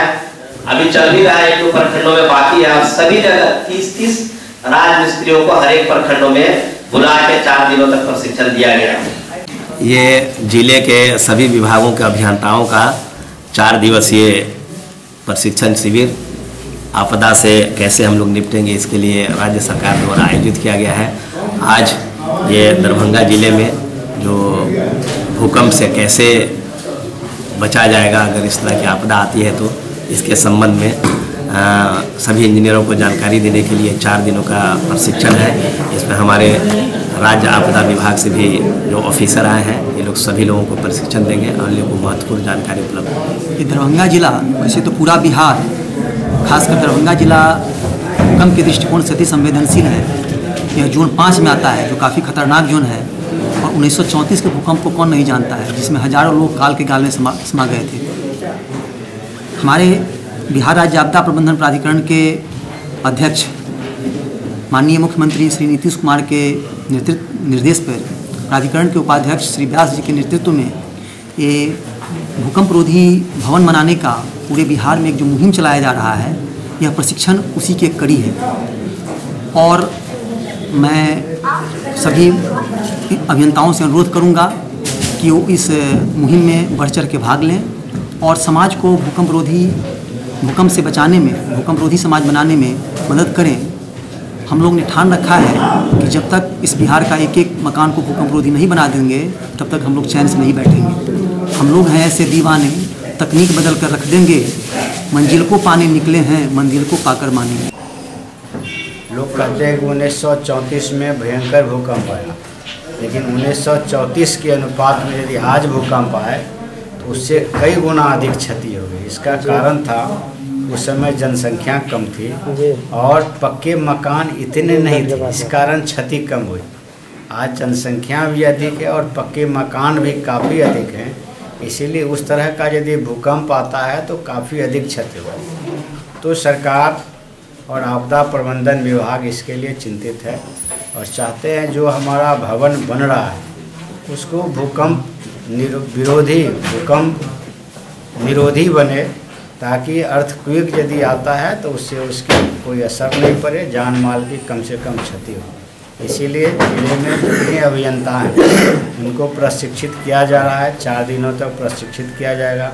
अभी चल भी रहा है, 1-2 प्रखंडों में बाकी है। सभी जगह 30-30 राज मिस्त्रियों को हर एक प्रखंडों में बुला के 4 दिनों तक प्रशिक्षण दिया गया। ये जिले के सभी विभागों के अभियंताओं का 4 दिवसीय प्रशिक्षण शिविर आपदा से कैसे हम लोग निपटेंगे इसके लिए राज्य सरकार द्वारा आयोजित किया गया है। आज ये दरभंगा जिले में जो भूकंप से कैसे बचा जाएगा अगर इस तरह की आपदा आती है, तो इसके संबंध में सभी इंजीनियरों को जानकारी देने के लिए 4 दिनों का प्रशिक्षण है। इसमें हमारे राज्य आपदा विभाग से भी जो ऑफिसर आए हैं, ये लोग सभी लोगों को प्रशिक्षण देंगे और लोगों को महत्वपूर्ण जानकारी उपलब्ध होगी। ये दरभंगा जिला, वैसे तो पूरा बिहार, खासकर दरभंगा जिला भूकंप के दृष्टिकोण से अति संवेदनशील है। यह जोन 5 में आता है, जो काफ़ी खतरनाक जोन है। और 1934 के भूकंप को कौन नहीं जानता है, जिसमें हजारों लोग काल के गाल में समा गए थे। हमारे बिहार राज्य आपदा प्रबंधन प्राधिकरण के अध्यक्ष माननीय मुख्यमंत्री श्री नीतीश कुमार के निर्देश पर प्राधिकरण के उपाध्यक्ष श्री व्यास जी के नेतृत्व में ये भूकंप रोधी भवन बनाने का पूरे बिहार में एक जो मुहिम चलाया जा रहा है, यह प्रशिक्षण उसी की एक कड़ी है। और मैं सभी अभियंताओं से अनुरोध करूंगा कि वो इस मुहिम में बढ़ चढ़ के भाग लें और समाज को भूकंप से बचाने में, भूकंप रोधी समाज बनाने में मदद करें। हम लोग ने ठान रखा है कि जब तक इस बिहार का एक एक मकान को भूकंप रोधी नहीं बना देंगे, तब तक हम लोग चैन से नहीं बैठेंगे। हम लोग हैं ऐसे दीवाने, तकनीक बदल कर रख देंगे, मंजिल को पाने निकले हैं, मंजिल को पाकर मानेंगे। लोग कहते हैं कि 1934 में भयंकर भूकंप आया, लेकिन 1934 के अनुपात में यदि आज भूकंप आए तो उससे कई गुना अधिक क्षति हो गई। इसका कारण था उस समय जनसंख्या कम थी और पक्के मकान इतने नहीं थे, इस कारण क्षति कम हुई। आज जनसंख्या भी अधिक है और पक्के मकान भी काफ़ी अधिक हैं, इसीलिए उस तरह का यदि भूकंप आता है तो काफ़ी अधिक क्षति हुई। तो सरकार और आपदा प्रबंधन विभाग इसके लिए चिंतित है और चाहते हैं जो हमारा भवन बन रहा है उसको भूकंप निरोधी बने, ताकि अर्थक्वेक यदि आता है तो उससे उसकी कोई असर नहीं पड़े, जान माल की कम से कम क्षति हो। इसीलिए जिले में जितने अभियंता हैं उनको प्रशिक्षित किया जा रहा है। 4 दिनों तक प्रशिक्षित किया जाएगा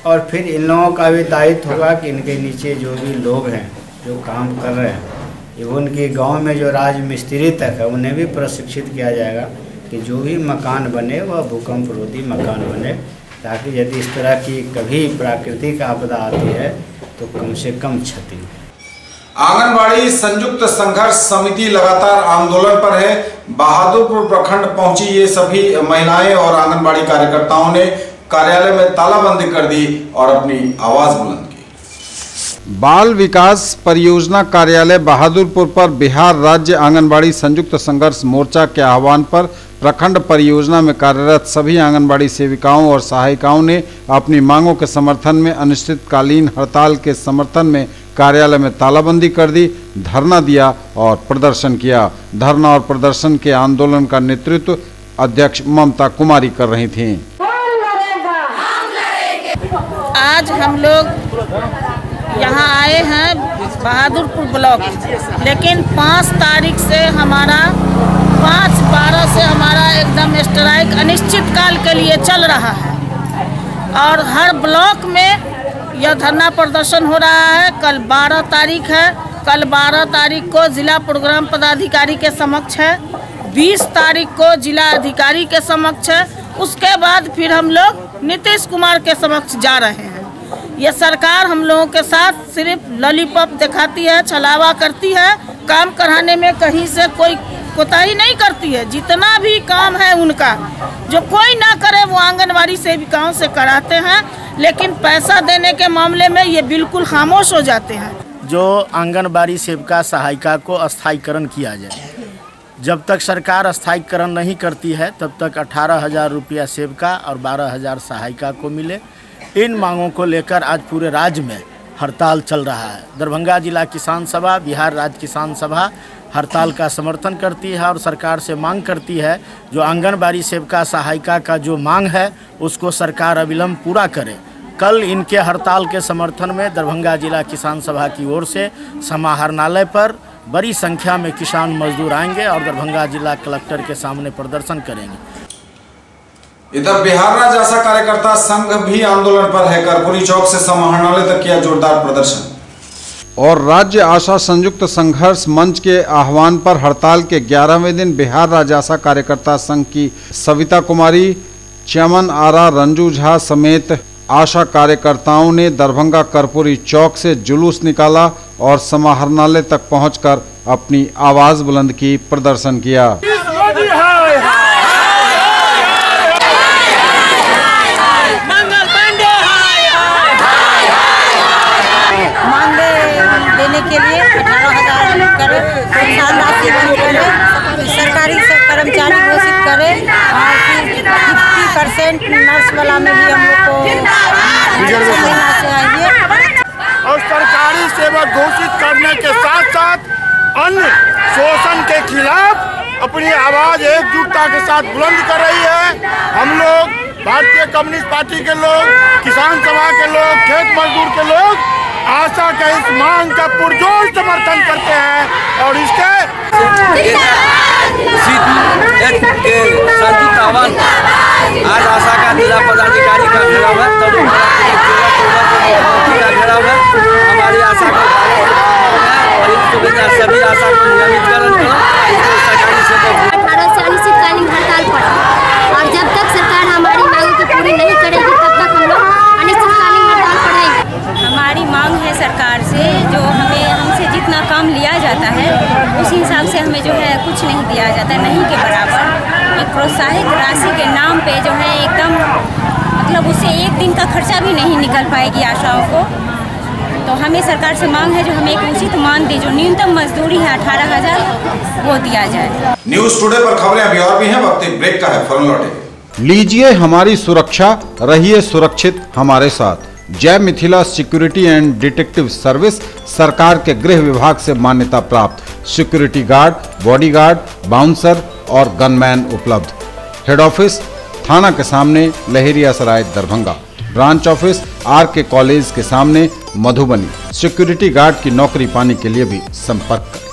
और फिर इन लोगों का भी दायित्व होगा कि इनके नीचे जो भी लोग हैं जो काम कर रहे हैं, उनके गांव में जो राज मिस्त्री तक है उन्हें भी प्रशिक्षित किया जाएगा कि जो भी मकान बने वह भूकंप रोधी मकान बने, ताकि यदि इस तरह की कभी प्राकृतिक आपदा आती है तो कम से कम क्षति। आंगनबाड़ी संयुक्त संघर्ष समिति लगातार आंदोलन पर है। बहादुरपुर प्रखंड पहुंची ये सभी महिलाएं और आंगनबाड़ी कार्यकर्ताओं ने कार्यालय में तालाबंदी कर दी और अपनी आवाज बुलंद की। बाल विकास परियोजना कार्यालय बहादुरपुर पर बिहार राज्य आंगनबाड़ी संयुक्त संघर्ष मोर्चा के आह्वान पर प्रखंड परियोजना में कार्यरत सभी आंगनबाड़ी सेविकाओं और सहायिकाओं ने अपनी मांगों के समर्थन में अनिश्चितकालीन हड़ताल के समर्थन में कार्यालय में तालाबंदी कर दी, धरना दिया और प्रदर्शन किया। धरना और प्रदर्शन के आंदोलन का नेतृत्व अध्यक्ष ममता कुमारी कर रही थीं। आज हम लोग यहाँ आए हैं बहादुरपुर ब्लॉक, लेकिन 5 तारीख से हमारा 5/12 से हमारा एकदम स्ट्राइक अनिश्चितकाल के लिए चल रहा है और हर ब्लॉक में यह धरना प्रदर्शन हो रहा है। कल 12 तारीख है, कल 12 तारीख को जिला प्रोग्राम पदाधिकारी के समक्ष है, 20 तारीख को जिला अधिकारी के समक्ष है। उसके बाद फिर हम लोग नीतीश कुमार के समक्ष जा रहे हैं। ये सरकार हम लोगों के साथ सिर्फ लॉलीपॉप दिखाती है, छलावा करती है, काम कराने में कहीं से कोई कोताही नहीं करती है। जितना भी काम है उनका, जो कोई ना करे वो आंगनवाड़ी सेविकाओं से कराते हैं, लेकिन पैसा देने के मामले में ये बिल्कुल खामोश हो जाते हैं। जो आंगनबाड़ी सेविका सहायिका को स्थायीकरण किया जाए। जब तक सरकार स्थायीकरण नहीं करती है तब तक 18,000 रुपया सेविका और 12,000 सहायिका को मिले। इन मांगों को लेकर आज पूरे राज्य में हड़ताल चल रहा है। दरभंगा जिला किसान सभा, बिहार राज्य किसान सभा हड़ताल का समर्थन करती है और सरकार से मांग करती है जो आंगनबाड़ी सेविका सहायिका का जो मांग है उसको सरकार अविलंब पूरा करे। कल इनके हड़ताल के समर्थन में दरभंगा जिला किसान सभा की ओर से समाहरणालय पर बड़ी संख्या में किसान मजदूर आएंगे और दरभंगा जिला कलेक्टर के सामने प्रदर्शन करेंगे। इधर बिहार राज्य आशा कार्यकर्ता संघ भी आंदोलन पर है। कर्पूरी चौक से समाहरणालय तक किया जोरदार प्रदर्शन। और राज्य आशा संयुक्त संघर्ष मंच के आह्वान पर हड़ताल के 11वें दिन बिहार राज्य आशा कार्यकर्ता संघ की सविता कुमारी, चमन आरा, रंजू झा समेत आशा कार्यकर्ताओं ने दरभंगा कर्पूरी चौक से जुलूस निकाला और समाहरणालय तक पहुंचकर अपनी आवाज बुलंद की, प्रदर्शन किया। देने के लिए 18,000 करे, प्रोत्साहन राशि बंद करे, सरकारी से कर्मचारी घोषित करे और फिर 50% नर्स वाला में भी हम लोग को देना चाहिए। और सरकारी सेवक घोषित करने के साथ साथ अन्य शोषण के खिलाफ अपनी आवाज एकजुटता के साथ बुलंद कर रही है। हम लोग भारतीय कम्युनिस्ट पार्टी के लोग, किसान सभा के लोग, खेत मजदूर के लोग आशा के इस मांग का पुरजोर समर्थन करते हैं और इसके संयुक्त आह्वान आज आशा का जिला पदाधिकारी का घेराव है, हमारी आशा का सभी आशा को नियमितकरण करो। 18 से अनिश्चितकालीन हड़ताल पड़ा और जब तक सरकार हमारी मांगों को पूरी नहीं करेगी तब तक हम लोग अनिश्चितकालीन हड़ताल पढ़ेंगे। हमारी मांग है सरकार से, जो हमसे जितना काम लिया जाता है उस हिसाब से हमें जो है कुछ नहीं दिया जाता है, नहीं के बराबर। एक प्रोत्साहित राशि के नाम पे जो है एकदम मतलब उससे एक दिन का खर्चा भी नहीं निकल पाएगी आशाओं को। तो हमें सरकार से मांग है जो हमें एक उचित मान दे, जो न्यूनतम मजदूरी है 18,000 वो दिया जाए। न्यूज टुडे पर खबरें अभी और भी हैं, वक्त ब्रेक का है, फौरन लौटेंगे। लीजिए हमारी सुरक्षा, रहिए सुरक्षित हमारे साथ। Jai Mithila security and detective service सरकार के गृह विभाग से मान्यता प्राप्त सिक्योरिटी गार्ड, बॉडीगार्ड, बाउंसर और गनमैन उपलब्ध। हेड ऑफिस थाना के सामने Laheriasarai Darbhanga, branch office RK college के सामने मधुबनी। सिक्योरिटी गार्ड की नौकरी पाने के लिए भी संपर्क करें।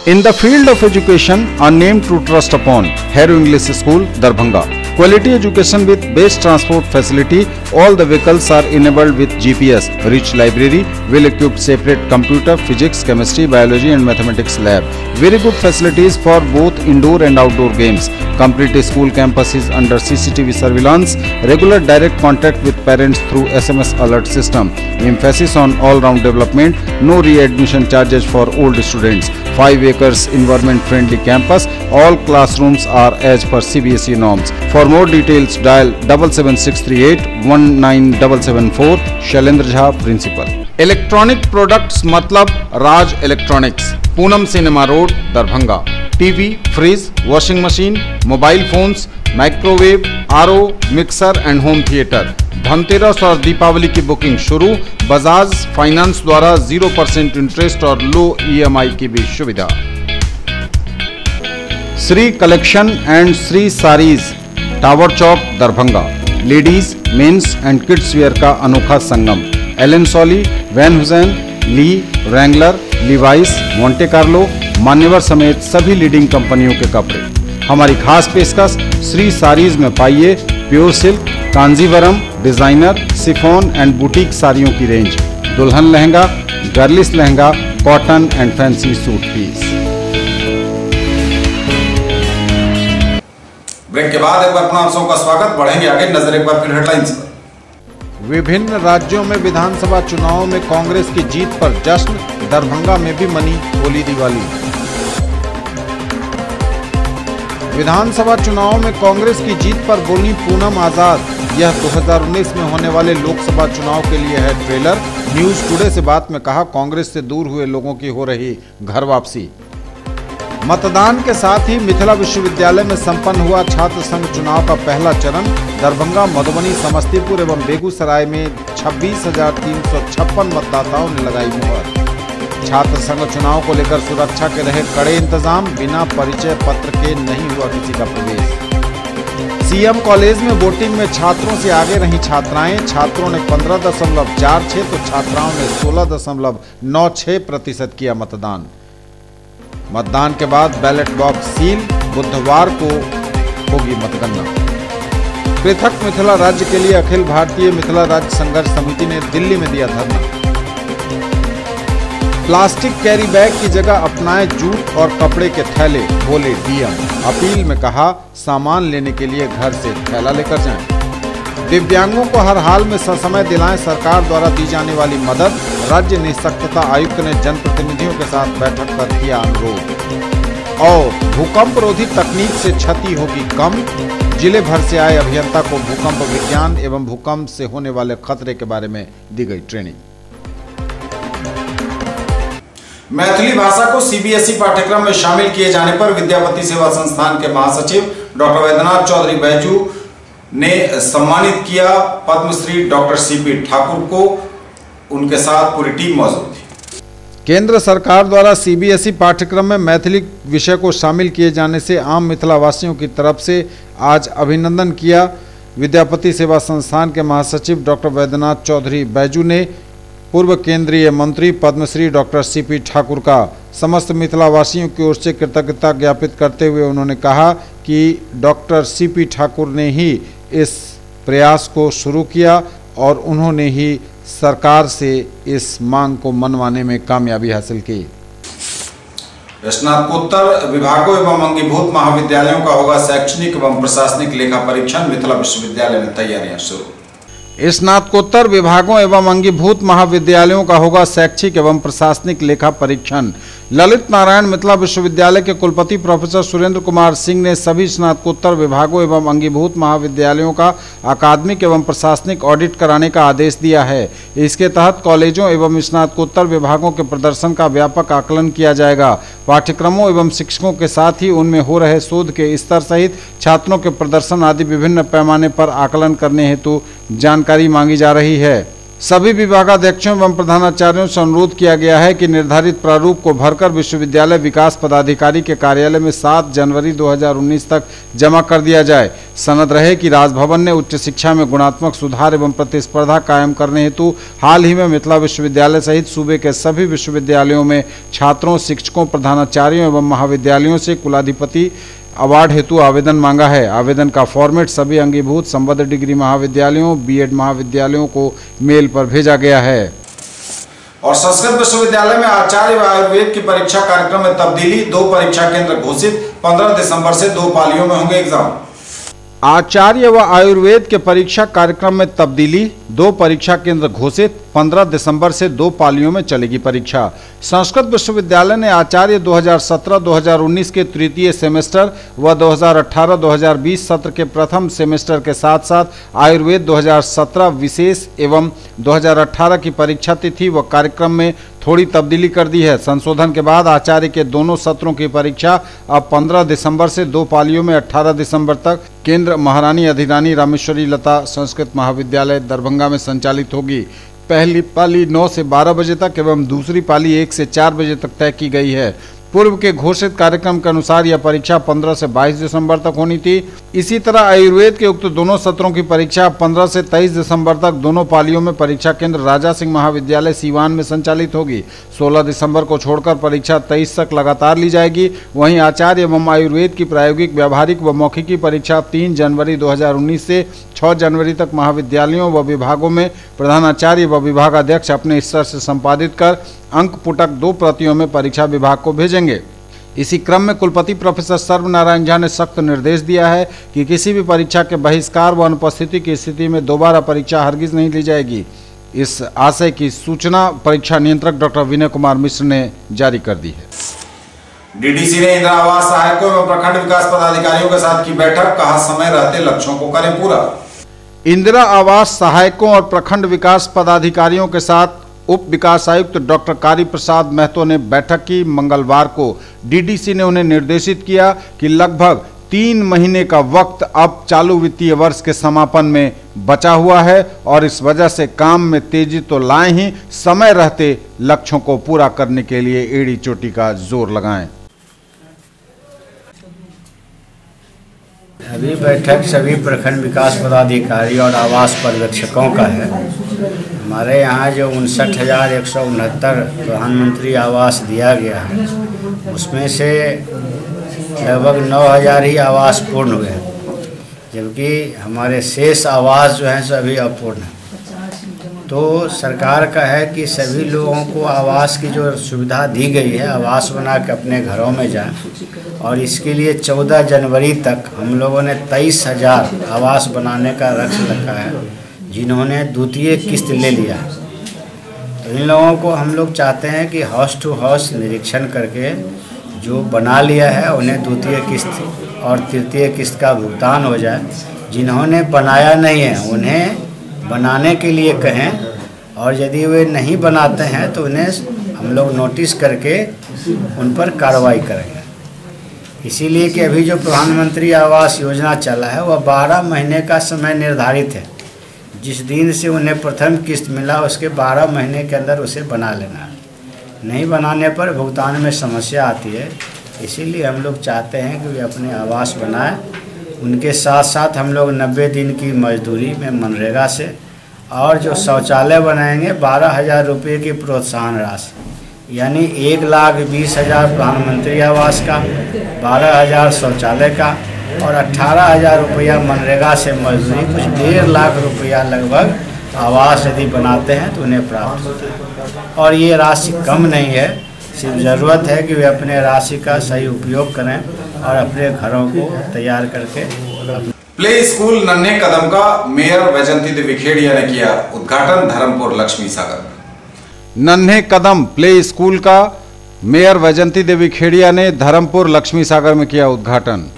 In the field of education, a name to trust upon, Hero English School, Darbhanga. Quality education with best transport facility. All the vehicles are enabled with GPS. Rich library, well-equipped separate computer, physics, chemistry, biology and mathematics lab. Very good facilities for both indoor and outdoor games. Complete school campus is under CCTV surveillance. Regular direct contact with parents through SMS alert system. Emphasis on all-round development. No re-admission charges for old students. 5 acres environment friendly campus. All classrooms are as per CBSE norms. For more details dial 77638 19774. Shailendra Jha principal. Electronic products मतलब Raj electronics, Poonam cinema road Darbhanga. TV, fridge, washing machine, mobile phones, microwave, RO, mixer and home theatre. Dhanteras और दीपावली की booking शुरू। Bajaj finance द्वारा 0% interest और लो EMI की भी सुविधा। Shri collection and Shri sarees, tower Chowk Darbhanga. Ladies, men's and kids wear का अनोखा संगम। Allen Solly, Van Heusen, Lee, Wrangler, Levi's, Monte Carlo, Manyavar समेत सभी लीडिंग कंपनियों के कपड़े। हमारी खास पेशकश श्री सारीज में पाइए pure silk, Kanjeevaram, designer, chiffon and boutique साड़ियों की रेंज। दुल्हन lehenga, girlish lehenga, cotton and fancy suit piece. Break के बाद एक बार पुनः आप सबका स्वागत। बढ़ेंगे आगे, नजर एक बार फिर हेडलाइंस पर। विभिन्न राज्यों में विधानसभा चुनावों में कांग्रेस की जीत पर जश्न, दरभंगा में भी मनी होली दिवाली। विधानसभा चुनावों में कांग्रेस की जीत पर बोली पूनम आजाद, यह 2019 में होने वाले लोकसभा चुनाव के लिए है ट्रेलर। न्यूज टुडे से बात में कहा, कांग्रेस से दूर हुए लोगों की हो रही घर वापसी। मतदान के साथ ही मिथिला विश्वविद्यालय में संपन्न हुआ छात्र संघ चुनाव का पहला चरण। दरभंगा, मधुबनी, समस्तीपुर एवं बेगूसराय में 26,356 मतदाताओं ने लगाई मुहर। छात्र संघ चुनाव को लेकर सुरक्षा के रहे कड़े इंतजाम, बिना परिचय पत्र के नहीं हुआ किसी का प्रवेश। सीएम कॉलेज में वोटिंग में छात्रों से आगे रही छात्राएं, छात्रों ने 15.46 तो छात्राओं ने 16.96% किया मतदान। मतदान के बाद बैलेट बॉक्स सील, बुधवार को होगी मतगणना। पृथक मिथिला राज्य के लिए अखिल भारतीय मिथिला राज्य संघर्ष समिति ने दिल्ली में दिया धरना। प्लास्टिक कैरी बैग की जगह अपनाएं जूट और कपड़े के थैले, बोले डीएम। अपील में कहा, सामान लेने के लिए घर से थैला लेकर जाएं। दिव्यांगों को हर हाल में ससमय दिलाएं सरकार द्वारा दी जाने वाली मदद। राज्य निःशक्तता आयुक्त ने जनप्रतिनिधियों के साथ बैठक कर किया अनुरोध। और भूकंप रोधी तकनीक से क्षति होगी कम, जिले भर से आए अभियंता को भूकंप विज्ञान एवं भूकंप से होने वाले खतरे के बारे में दी गई ट्रेनिंग। मैथिली भाषा को सीबीएसई पाठ्यक्रम में शामिल किए जाने पर विद्यापति सेवा संस्थान के महासचिव डॉक्टर वैद्यनाथ चौधरी बैजू ने सम्मानित किया। पद्मश्री डॉक्टर सीपी ठाकुर को, उनके साथ पूरी टीम मौजूद थी। केंद्र सरकार द्वारा सीबीएसई पाठ्यक्रम में मैथिली विषय को शामिल किए जाने से आम मिथिलावासियों की तरफ से आज अभिनंदन किया। विद्यापति सेवा संस्थान के महासचिव डॉक्टर वैद्यनाथ चौधरी बैजू ने पूर्व केंद्रीय मंत्री पद्मश्री डॉक्टर सीपी ठाकुर का समस्त मिथिलावासियों की ओर से कृतज्ञता ज्ञापित करते हुए उन्होंने कहा कि डॉक्टर सीपी ठाकुर ने ही इस प्रयास को शुरू किया और उन्होंने ही सरकार से इस मांग को मनवाने में कामयाबी हासिल की। स्नातकोत्तर विभागों एवं अंगीभूत महाविद्यालयों का होगा शैक्षणिक एवं प्रशासनिक लेखा परीक्षण, मिथिला विश्वविद्यालय में तैयारियां शुरू। स्नातकोत्तर विभागों एवं अंगीभूत महाविद्यालयों का होगा शैक्षिक एवं प्रशासनिक लेखा परीक्षण। ललित नारायण मिथिला विश्वविद्यालय के कुलपति प्रोफेसर सुरेंद्र कुमार सिंह ने सभी स्नातकोत्तर विभागों एवं अंगीभूत महाविद्यालयों का अकादमिक एवं प्रशासनिक ऑडिट कराने का आदेश दिया है। इसके तहत कॉलेजों एवं स्नातकोत्तर विभागों के प्रदर्शन का व्यापक आकलन किया जाएगा। पाठ्यक्रमों एवं शिक्षकों के साथ ही उनमें हो रहे शोध के स्तर सहित छात्रों के प्रदर्शन आदि विभिन्न पैमाने पर आकलन करने हेतु जानकारी मांगी जा रही है। सभी विभागाध्यक्षों एवं प्रधानाचार्यों से अनुरोध किया गया है कि निर्धारित प्रारूप को भरकर विश्वविद्यालय विकास पदाधिकारी के कार्यालय में 7 जनवरी 2019 तक जमा कर दिया जाए। सनद रहे कि राजभवन ने उच्च शिक्षा में गुणात्मक सुधार एवं प्रतिस्पर्धा कायम करने हेतु हाल ही में मिथिला विश्वविद्यालय सहित सूबे के सभी विश्वविद्यालयों में छात्रों, शिक्षकों, प्रधानाचार्यों एवं महाविद्यालयों से कुलाधिपति अवार्ड हेतु आवेदन मांगा है। आवेदन का फॉर्मेट सभी अंगीभूत संबद्ध डिग्री महाविद्यालयों, बीएड महाविद्यालयों को मेल पर भेजा गया है। और संस्कृत विश्वविद्यालय में आचार्य व आयुर्वेद की परीक्षा कार्यक्रम में तब्दीली, 2 परीक्षा केंद्र घोषित, 15 दिसंबर से 2 पालियों में होंगे एग्जाम। आचार्य व आयुर्वेद के परीक्षा कार्यक्रम में तब्दीली, 2 परीक्षा केंद्र घोषित, 15 दिसंबर से 2 पालियों में चलेगी परीक्षा। संस्कृत विश्वविद्यालय ने आचार्य 2017-2019 के तृतीय सेमेस्टर व 2018-2020 सत्र के प्रथम सेमेस्टर के साथ साथ आयुर्वेद 2017 विशेष एवं 2018 की परीक्षा तिथि व कार्यक्रम में थोड़ी तब्दीली कर दी है। संशोधन के बाद आचार्य के दोनों सत्रों की परीक्षा अब 15 दिसंबर से 2 पालियों में 18 दिसंबर तक केंद्र महारानी अधिरानी रामेश्वरी लता संस्कृत महाविद्यालय दरभंगा में संचालित होगी। पहली पाली 9 से 12 बजे तक एवं दूसरी पाली 1 से 4 बजे तक तय की गई है। पूर्व के घोषित कार्यक्रम के अनुसार यह परीक्षा 15 से 22 दिसंबर तक होनी थी। इसी तरह आयुर्वेद के उक्त दोनों सत्रों की परीक्षा 15 से 23 दिसंबर तक दोनों पालियों में परीक्षा केंद्र राजा सिंह महाविद्यालय सीवान में संचालित होगी। 16 दिसंबर को छोड़कर परीक्षा 23 तक लगातार ली जाएगी। वहीं आचार्य एवं आयुर्वेद की प्रायोगिक, व्यावहारिक व मौखिकी परीक्षा 3 जनवरी 2019 से 6 जनवरी तक महाविद्यालयों व विभागों में प्रधानाचार्य व विभागाध्यक्ष अपने स्तर से संपादित कर अंक पुटक 2 प्रतियों में परीक्षा विभाग को भेजेंगे। इसी क्रम में कुलपति प्रोफेसर सर्वनारायण झा ने सख्त निर्देश दिया है कि किसी भी परीक्षा के बहिष्कार व अनुपस्थिति की स्थिति में दोबारा परीक्षा हरगिज नहीं ली जाएगी। इस आशय की सूचना परीक्षा नियंत्रक डॉक्टर विनय कुमार मिश्र ने जारी कर दी है। डीडीसी ने इंदिरा आवास सहायकों एवं प्रखंड विकास पदाधिकारियों के साथ की बैठक, कहा समय रहते लक्ष्यों को करें पूरा। इंदिरा आवास सहायकों और प्रखंड विकास पदाधिकारियों के साथ उप विकास आयुक्त डॉक्टर कारी प्रसाद महतो ने बैठक की। मंगलवार को डीडीसी ने उन्हें निर्देशित किया कि लगभग 3 महीने का वक्त अब चालू वित्तीय वर्ष के समापन में बचा हुआ है और इस वजह से काम में तेजी तो लाएं ही, समय रहते लक्ष्यों को पूरा करने के लिए एड़ी चोटी का जोर लगाएं। अभी बैठक सभी प्रखंड विकास पदाधिकारी और आवास पर्यवेक्षकों का है। हमारे यहाँ जो 59,169 प्रधानमंत्री आवास दिया गया है, उसमें से लगभग 9,000 ही आवास पूर्ण हुए हैं, जबकि हमारे शेष आवास जो हैं सभी अपूर्ण हैं। तो सरकार का है कि सभी लोगों को आवास की जो सुविधा दी गई है, आवास बना के अपने घरों में जाएं, और इसके लिए 14 जनवरी तक हम लोगों ने 23,000 आवास बनाने का लक्ष्य रखा है, जिन्होंने द्वितीय किस्त ले लिया है। तो इन लोगों को हम लोग चाहते हैं कि हाउस टू हाउस निरीक्षण करके जो बना लिया है उन्हें द्वितीय किस्त और तृतीय किस्त का भुगतान हो जाए। जिन्होंने बनाया नहीं है उन्हें बनाने के लिए कहें, और यदि वे नहीं बनाते हैं तो उन्हें हम लोग नोटिस करके उन पर कार्रवाई करेंगे। इसीलिए कि अभी जो प्रधानमंत्री आवास योजना चला है वह 12 महीने का समय निर्धारित है। जिस दिन से उन्हें प्रथम किस्त मिला उसके 12 महीने के अंदर उसे बना लेना है। नहीं बनाने पर भुगतान में समस्या आती है। इसीलिए हम लोग चाहते हैं कि वे अपने आवास बनाएं। उनके साथ साथ हम लोग 90 दिन की मजदूरी में मनरेगा से, और जो शौचालय बनाएंगे 12,000 रुपये की प्रोत्साहन राशि, यानी 1,20,000 प्रधानमंत्री आवास का, 12,000 शौचालय का और 18,000 रुपया मनरेगा से मजदूरी, कुछ 1.5 लाख रुपया लगभग आवास यदि बनाते हैं तो उन्हें प्राप्त होता है। और ये राशि कम नहीं है, सिर्फ ज़रूरत है कि वे अपने राशि का सही उपयोग करें और अपने घरों को तैयार करके। प्ले स्कूल नन्हे कदम का मेयर वैजंती देवी खेड़िया ने किया उद्घाटन, धर्मपुर लक्ष्मी सागर। नन्हे कदम प्ले स्कूल का मेयर वैजंती देवी खेड़िया ने धर्मपुर लक्ष्मी सागर में किया उद्घाटन।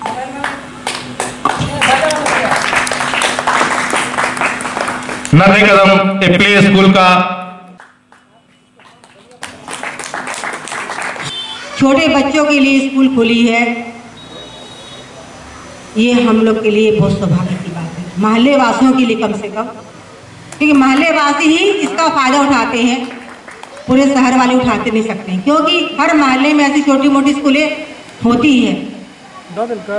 नन्हे कदम एक प्ले स्कूल का छोटे बच्चों के लिए स्कूल खुली है, ये हम लोग के लिए बहुत सौभाग्य की बात है, मोहल्ले वासियों के लिए कम से कम, क्योंकि मोहल्ले वासी ही इसका फायदा उठाते हैं, पूरे शहर वाले उठाते नहीं सकते, क्योंकि हर मोहल्ले में ऐसी छोटी मोटी स्कूलें होती ही है।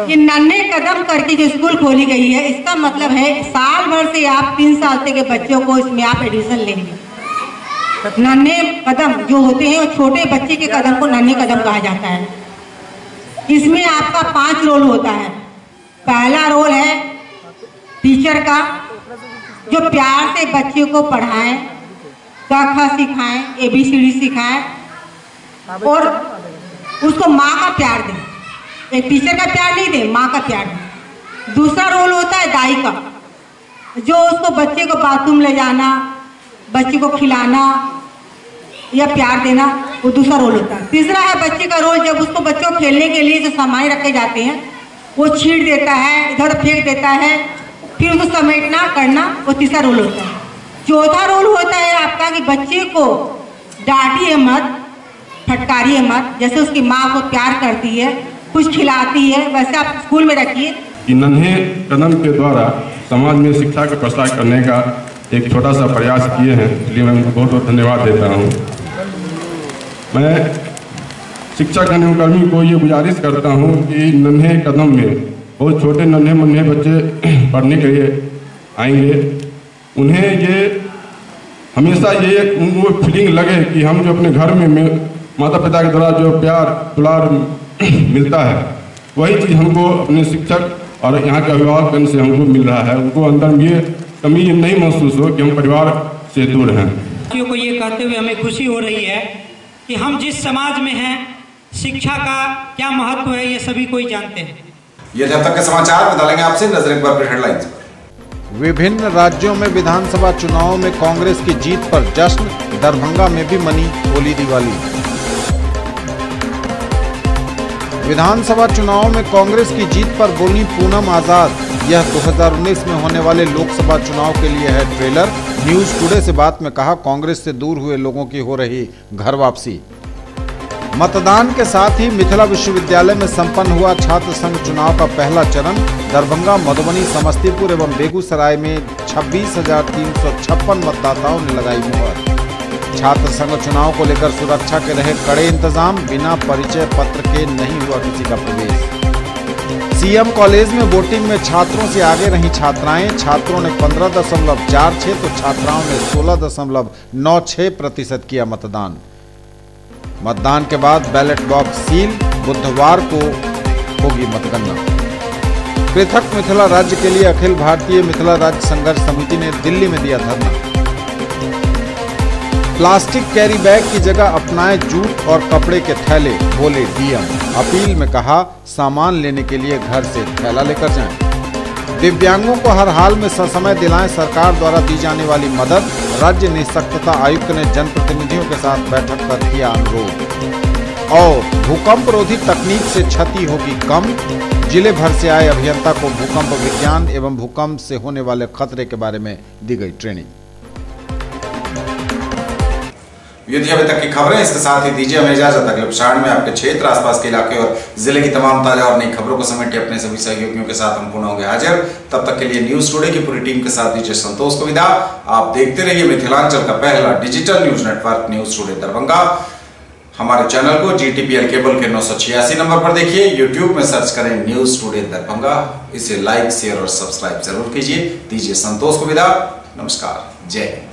ये नन्हे कदम करके जो स्कूल खोली गई है, इसका मतलब है साल भर से आप 3 साल से के बच्चों को इसमें आप एडमिशन लेंगे। नन्हे कदम जो होते हैं वो छोटे बच्चे के कदम को नन्हे कदम कहा जाता है। इसमें आपका 5 रोल होता है। पहला रोल है टीचर का, जो प्यार से बच्चे को पढ़ाएं, क ख सिखाएं, ABCD सिखाएं और उसको माँ का प्यार दें। एक टीचर का प्यार नहीं दे, माँ का प्यार दे। दूसरा रोल होता है दाई का, जो उसको बच्चे को बाथरूम ले जाना, बच्चे को खिलाना या प्यार देना, वो दूसरा रोल होता है। तीसरा है बच्चे का रोल, जब उसको बच्चों को खेलने के लिए जो सामान रखे जाते हैं वो छींट देता है, इधर फेंक देता है, फिर उसको समेटना करना, वो तीसरा रोल होता है। चौथा रोल होता है आपका कि बच्चे को डांटिए मत, फटकारिए मत, जैसे उसकी माँ को प्यार करती है, कुछ खिलाती है, वैसे आप स्कूल में रखिए। कि नन्हे कदम के द्वारा समाज में शिक्षा का प्रसार करने का एक छोटा सा प्रयास किए हैं, इसलिए मैं उनको बहुत बहुत धन्यवाद देता हूँ। मैं शिक्षक एवं कर्मी को ये गुजारिश करता हूँ कि नन्हे कदम में बहुत छोटे नन्हे बच्चे पढ़ने के लिए आएंगे, उन्हें ये हमेशा ये उनको फीलिंग लगे कि हम जो अपने घर में माता पिता के द्वारा जो प्यार दुलार मिलता है, वही चीज़ हमको अपने शिक्षक और यहाँ के अभिभावक से हमको मिल रहा है। उनको अंदर ये कमी नहीं महसूस हो कि हम परिवार से दूर हैं। को ये कहते हुए हमें खुशी हो रही है कि हम जिस समाज में हैं, शिक्षा का क्या महत्व है ये सभी कोई जानते हैं। ये जब तक के समाचार बता लेंगे आपसे, नजर एक बार फिर हेडलाइंस पर। विभिन्न राज्यों में विधानसभा चुनाव में कांग्रेस की जीत पर जश्न, दरभंगा में भी मनी होली दिवाली। विधानसभा चुनाव में कांग्रेस की जीत पर बोली पूनम आजाद, यह 2019 में होने वाले लोकसभा चुनाव के लिए है ट्रेलर। न्यूज टुडे से बात में कहा, कांग्रेस से दूर हुए लोगों की हो रही घर वापसी। मतदान के साथ ही मिथिला विश्वविद्यालय में संपन्न हुआ छात्र संघ चुनाव का पहला चरण। दरभंगा, मधुबनी, समस्तीपुर एवं बेगूसराय में 26,356 मतदाताओं ने लगाई मुहर। छात्र संघ चुनाव को लेकर सुरक्षा के रहे कड़े इंतजाम, बिना परिचय पत्र के नहीं हुआ किसी का प्रवेश। सीएम कॉलेज में वोटिंग में छात्रों से आगे रही छात्राएं, छात्रों ने 15.46 तो छात्राओं ने 16.96% किया मतदान। मतदान के बाद बैलेट बॉक्स सील, बुधवार को होगी मतगणना। पृथक मिथिला राज्य के लिए अखिल भारतीय मिथिला राज्य संघर्ष समिति ने दिल्ली में दिया धरना। प्लास्टिक कैरी बैग की जगह अपनाएं जूट और कपड़े के थैले, बोले डीएम। अपील में कहा, सामान लेने के लिए घर से थैला लेकर जाएं। दिव्यांगों को हर हाल में ससमय दिलाएं सरकार द्वारा दी जाने वाली मदद। राज्य निःशक्तता आयुक्त ने जनप्रतिनिधियों के साथ बैठक कर किया अनुरोध। और भूकंप रोधी तकनीक से क्षति होगी कम, जिले भर से आए अभियंता को भूकंप विज्ञान एवं भूकंप से होने वाले खतरे के बारे में दी गई ट्रेनिंग। ये थी अभी तक की खबरें, इसके साथ ही दीजिए हमें इजाजत। अगले प्रसारण में आपके क्षेत्र, आसपास के इलाके और जिले की तमाम ताजा और नई खबरों को समेटे अपने सभी सहयोगियों के साथ हम पुनः होंगे हाजिर। तब तक के लिए न्यूज टुडे की पूरी टीम के साथ दीजिए संतोष को विदा। आप देखते रहिए मिथिलांचल का पहला digital news network news today Darbhanga. हमारे चैनल को GTPL केबल के 986 नंबर पर देखिए। यूट्यूब में सर्च करें न्यूज टुडे दरभंगा। इसे लाइक, शेयर और सब्सक्राइब जरूर कीजिए। दीजिए संतोष को विदा। नमस्कार, जय हिंद।